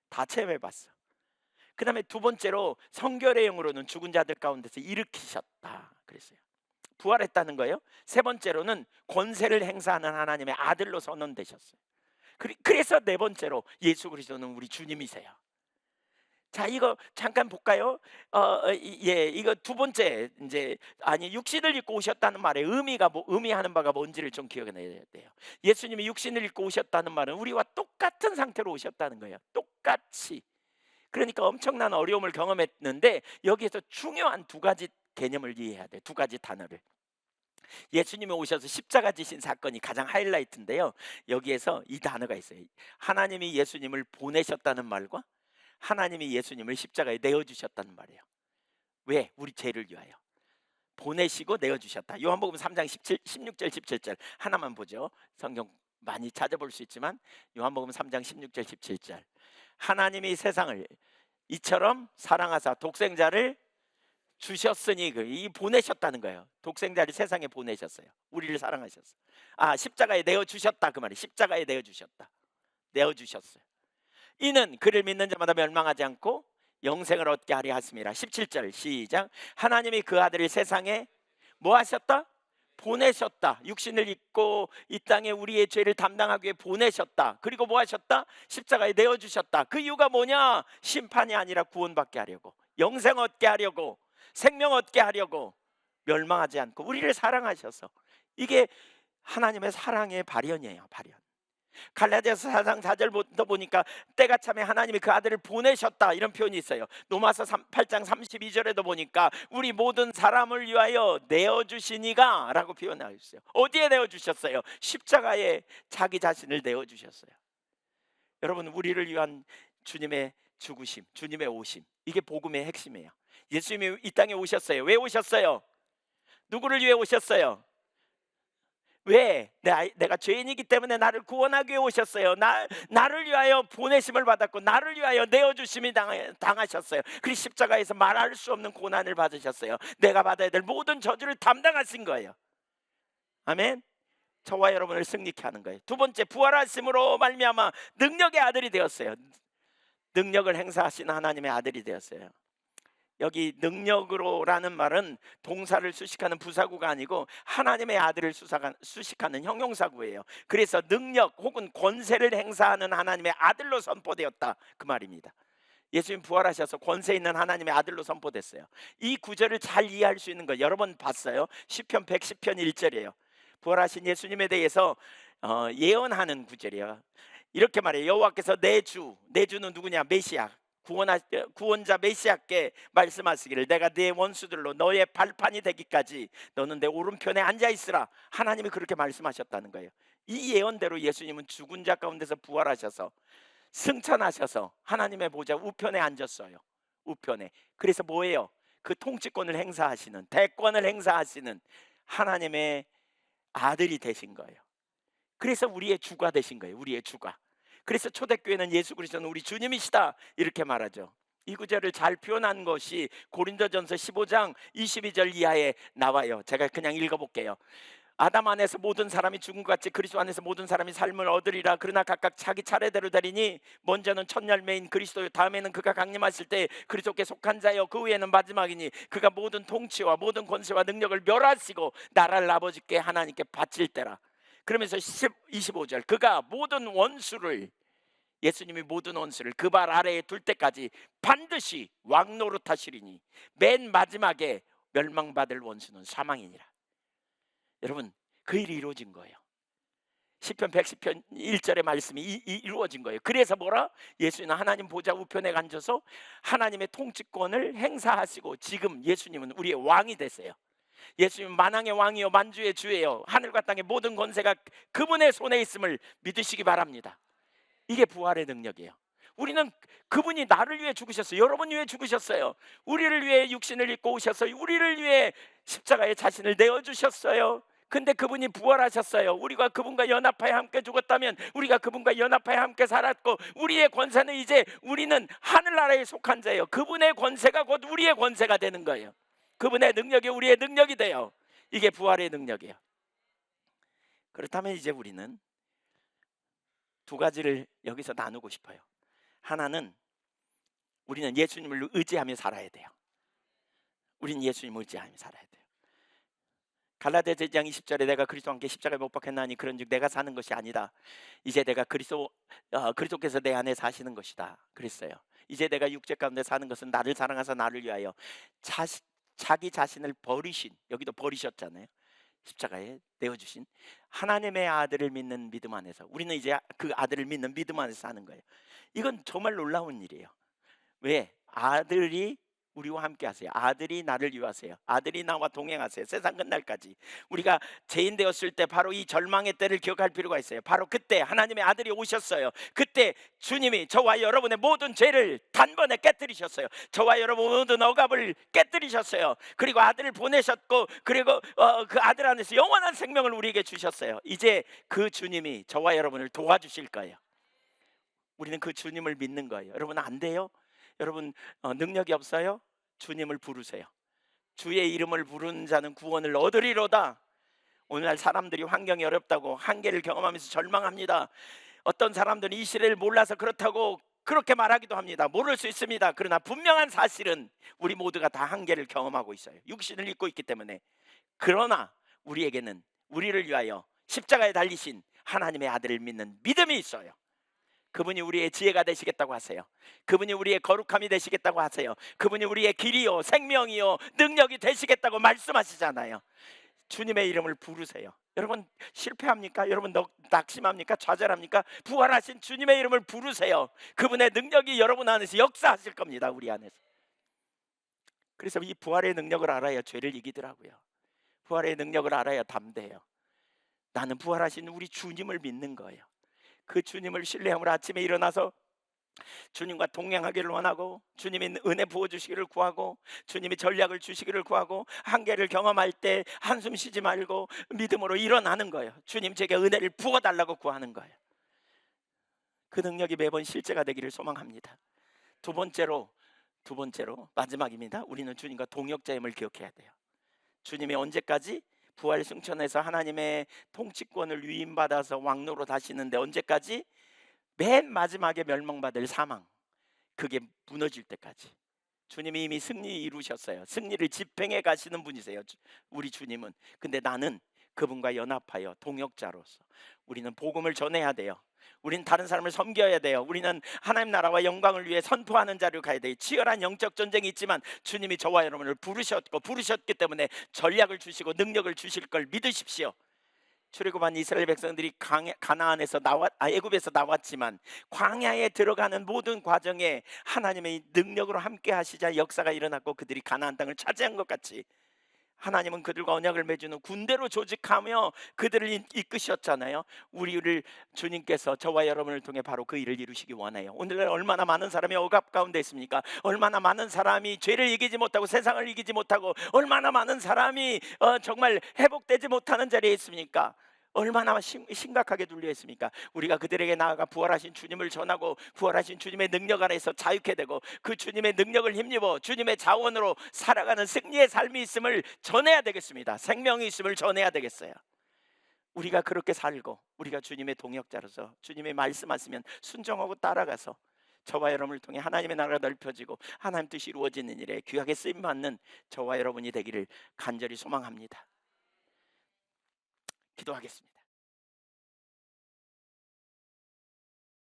다 체험해봤어. 그 다음에 두 번째로 성결의 영으로는 죽은 자들 가운데서 일으키셨다 그랬어요. 부활했다는 거예요. 세 번째로는 권세를 행사하는 하나님의 아들로 선언되셨어요. 그래서 네 번째로 예수 그리스도는 우리 주님이세요. 자, 이거 잠깐 볼까요? 이거 두 번째, 이제 육신을 입고 오셨다는 말의 의미하는 바가 뭔지를 좀 기억해내야 돼요. 예수님이 육신을 입고 오셨다는 말은 우리와 똑같은 상태로 오셨다는 거예요. 똑같이. 그러니까 엄청난 어려움을 경험했는데 여기에서 중요한 두 가지 개념을 이해해야 돼요. 두 가지 단어를. 예수님이 오셔서 십자가 지신 사건이 가장 하이라이트인데요. 여기에서 이 단어가 있어요. 하나님이 예수님을 보내셨다는 말과 하나님이 예수님을 십자가에 내어주셨다는 말이에요. 왜? 우리 죄를 위하여 보내시고 내어주셨다. 요한복음 3장 16절 17절 하나만 보죠. 성경 많이 찾아볼 수 있지만 요한복음 3장 16절 17절 하나님이 세상을 이처럼 사랑하사 독생자를 주셨으니 이 보내셨다는 거예요. 독생자를 세상에 보내셨어요. 우리를 사랑하셨어요. 십자가에 내어주셨다 그 말이. 십자가에 내어주셨다. 내어주셨어요. 이는 그를 믿는 자마다 멸망하지 않고 영생을 얻게 하려 하심이라. 17절 시작. 하나님이 그 아들을 세상에 뭐 하셨다? 보내셨다. 육신을 입고 이 땅에 우리의 죄를 담당하기 위해 보내셨다. 그리고 뭐 하셨다? 십자가에 내어주셨다. 그 이유가 뭐냐? 심판이 아니라 구원받게 하려고, 영생 얻게 하려고, 생명 얻게 하려고, 멸망하지 않고 우리를 사랑하셔서. 이게 하나님의 사랑의 발현이에요. 발현. 갈라디아서 4장 4절부터 보니까 때가 참에 하나님이 그 아들을 보내셨다 이런 표현이 있어요. 로마서 8장 32절에도 보니까 우리 모든 사람을 위하여 내어주시니가 라고 표현하고 있어요. 어디에 내어주셨어요? 십자가에 자기 자신을 내어주셨어요. 여러분, 우리를 위한 주님의 죽으심, 주님의 오심, 이게 복음의 핵심이에요. 예수님이 이 땅에 오셨어요. 왜 오셨어요? 누구를 위해 오셨어요? 왜? 내가 죄인이기 때문에 나를 구원하기 위해 오셨어요. 나를 위하여 보내심을 받았고 나를 위하여 내어주심이 당하셨어요. 그리고 십자가에서 말할 수 없는 고난을 받으셨어요. 내가 받아야 될 모든 저주를 담당하신 거예요. 아멘. 저와 여러분을 승리케 하는 거예요. 두 번째, 부활하심으로 말미암아 능력의 아들이 되었어요. 능력을 행사하시는 하나님의 아들이 되었어요. 여기 능력으로라는 말은 동사를 수식하는 부사구가 아니고 하나님의 아들을 수식하는 형용사구예요. 그래서 능력 혹은 권세를 행사하는 하나님의 아들로 선포되었다 그 말입니다. 예수님 부활하셔서 권세 있는 하나님의 아들로 선포됐어요. 이 구절을 잘 이해할 수 있는 거 여러 번 봤어요. 시편 110편 1절이에요. 부활하신 예수님에 대해서 예언하는 구절이에요. 이렇게 말해요. 여호와께서 내 주는 누구냐? 메시아, 구원자 메시아께 말씀하시기를 내가 네 원수들로 너의 발판이 되기까지 너는 내 오른편에 앉아 있으라. 하나님이 그렇게 말씀하셨다는 거예요. 이 예언대로 예수님은 죽은 자 가운데서 부활하셔서 승천하셔서 하나님의 보좌 우편에 앉았어요. 우편에. 그래서 뭐예요? 그 통치권을 행사하시는, 대권을 행사하시는 하나님의 아들이 되신 거예요. 그래서 우리의 주가 되신 거예요. 우리의 주가. 그래서 초대교회는 예수 그리스도는 우리 주님이시다 이렇게 말하죠. 이 구절을 잘 표현한 것이 고린도전서 15장 22절 이하에 나와요. 제가 그냥 읽어볼게요. 아담 안에서 모든 사람이 죽은 것 같이 그리스도 안에서 모든 사람이 삶을 얻으리라. 그러나 각각 자기 차례대로 되리니 먼저는 첫 열매인 그리스도, 다음에는 그가 강림하실 때 그리스도께 속한 자여, 그 후에는 마지막이니 그가 모든 통치와 모든 권세와 능력을 멸하시고 나라를 아버지께 하나님께 바칠 때라. 그러면서 25절 그가 모든 원수를, 예수님이 모든 원수를 그 발 아래에 둘 때까지 반드시 왕노릇하시리니 맨 마지막에 멸망받을 원수는 사망이니라. 여러분, 그 일이 이루어진 거예요. 시편 110편 1절의 말씀이 이루어진 거예요. 그래서 뭐라? 예수님은 하나님 보좌 우편에 앉아서 하나님의 통치권을 행사하시고 지금 예수님은 우리의 왕이 되세요. 예수님은 만왕의 왕이요 만주의 주예요. 하늘과 땅의 모든 권세가 그분의 손에 있음을 믿으시기 바랍니다. 이게 부활의 능력이에요. 우리는 그분이 나를 위해 죽으셨어요. 여러분 위해 죽으셨어요. 우리를 위해 육신을 입고 오셨어요. 우리를 위해 십자가에 자신을 내어주셨어요. 근데 그분이 부활하셨어요. 우리가 그분과 연합하여 함께 죽었다면 우리가 그분과 연합하여 함께 살았고, 우리의 권세는 이제 우리는 하늘나라에 속한 자예요. 그분의 권세가 곧 우리의 권세가 되는 거예요. 그분의 능력이 우리의 능력이 돼요. 이게 부활의 능력이에요. 그렇다면 이제 우리는 두 가지를 여기서 나누고 싶어요. 하나는 우리는 예수님을 의지하며 살아야 돼요. 우리는 예수님을 의지하며 살아야 돼요. 갈라디아서 1장 20절에 내가 그리스도와 함께 십자가에 못 박혔나니 그런즉 내가 사는 것이 아니다. 이제 내가 그리스도께서 내 안에 사시는 것이다. 그랬어요. 이제 내가 육체 가운데 사는 것은 나를 사랑하사 나를 위하여 자기 자신을 버리신, 여기도 버리셨잖아요. 십자가에 내어주신 하나님의 아들을 믿는 믿음 안에서 우리는 이제 그 아들을 믿는 믿음 안에서 사는 거예요. 이건 정말 놀라운 일이에요. 왜? 아들이 우리와 함께 하세요. 아들이 나를 위하세요. 아들이 나와 동행하세요. 세상 끝날까지. 우리가 죄인 되었을 때 바로 이 절망의 때를 기억할 필요가 있어요. 바로 그때 하나님의 아들이 오셨어요. 그때 주님이 저와 여러분의 모든 죄를 단번에 깨뜨리셨어요. 저와 여러분 모든 억압을 깨뜨리셨어요. 그리고 아들을 보내셨고, 그리고 그 아들 안에서 영원한 생명을 우리에게 주셨어요. 이제 그 주님이 저와 여러분을 도와주실 거예요. 우리는 그 주님을 믿는 거예요. 여러분, 안 돼요? 여러분, 능력이 없어요? 주님을 부르세요. 주의 이름을 부르는 자는 구원을 얻으리로다. 오늘날 사람들이 환경이 어렵다고 한계를 경험하면서 절망합니다. 어떤 사람들은 이 시대를 몰라서 그렇다고 그렇게 말하기도 합니다. 모를 수 있습니다. 그러나 분명한 사실은 우리 모두가 다 한계를 경험하고 있어요. 육신을 입고 있기 때문에. 그러나 우리에게는 우리를 위하여 십자가에 달리신 하나님의 아들을 믿는 믿음이 있어요. 그분이 우리의 지혜가 되시겠다고 하세요. 그분이 우리의 거룩함이 되시겠다고 하세요. 그분이 우리의 길이요 생명이요 능력이 되시겠다고 말씀하시잖아요. 주님의 이름을 부르세요. 여러분, 실패합니까? 여러분, 낙심합니까? 좌절합니까? 부활하신 주님의 이름을 부르세요. 그분의 능력이 여러분 안에서 역사하실 겁니다. 우리 안에서. 그래서 이 부활의 능력을 알아야 죄를 이기더라고요. 부활의 능력을 알아야 담대해요. 나는 부활하신 우리 주님을 믿는 거예요. 그 주님을 신뢰함으로 아침에 일어나서 주님과 동행하기를 원하고, 주님이 은혜 부어주시기를 구하고, 주님이 전략을 주시기를 구하고, 한계를 경험할 때 한숨 쉬지 말고 믿음으로 일어나는 거예요. 주님, 제게 은혜를 부어달라고 구하는 거예요. 그 능력이 매번 실제가 되기를 소망합니다. 두 번째로 마지막입니다. 우리는 주님과 동역자임을 기억해야 돼요. 주님이 언제까지? 부활 승천해서 하나님의 통치권을 위임받아서 왕노로 다시는데 언제까지? 맨 마지막에 멸망받을 사망, 그게 무너질 때까지. 주님이 이미 승리 이루셨어요. 승리를 집행해 가시는 분이세요, 우리 주님은. 근데 나는 그분과 연합하여 동역자로서 우리는 복음을 전해야 돼요. 우리는 다른 사람을 섬겨야 돼요. 우리는 하나님 나라와 영광을 위해 선포하는 자리로 가야 돼요. 치열한 영적 전쟁이 있지만 주님이 저와 여러분을 부르셨기 때문에 전략을 주시고 능력을 주실 걸 믿으십시오. 출애굽한 이스라엘 백성들이 가나안에서 애굽에서 나왔지만 광야에 들어가는 모든 과정에 하나님의 능력으로 함께 하시자 역사가 일어났고 그들이 가나안 땅을 차지한 것 같이 하나님은 그들과 언약을 맺은 후 군대로 조직하며 그들을 이끄셨잖아요. 우리를 주님께서 저와 여러분을 통해 바로 그 일을 이루시기 원해요. 오늘날 얼마나 많은 사람이 억압 가운데 있습니까? 얼마나 많은 사람이 죄를 이기지 못하고 세상을 이기지 못하고 얼마나 많은 사람이 정말 회복되지 못하는 자리에 있습니까? 얼마나 심각하게 눌려 있습니까? 우리가 그들에게 나아가 부활하신 주님을 전하고 부활하신 주님의 능력 안에서 자유케 되고 그 주님의 능력을 힘입어 주님의 자원으로 살아가는 승리의 삶이 있음을 전해야 되겠습니다. 생명이 있음을 전해야 되겠어요. 우리가 그렇게 살고 우리가 주님의 동역자로서 주님의 말씀하시면 순종하고 따라가서 저와 여러분을 통해 하나님의 나라가 넓혀지고 하나님 뜻이 이루어지는 일에 귀하게 쓰임받는 저와 여러분이 되기를 간절히 소망합니다. 기도하겠습니다.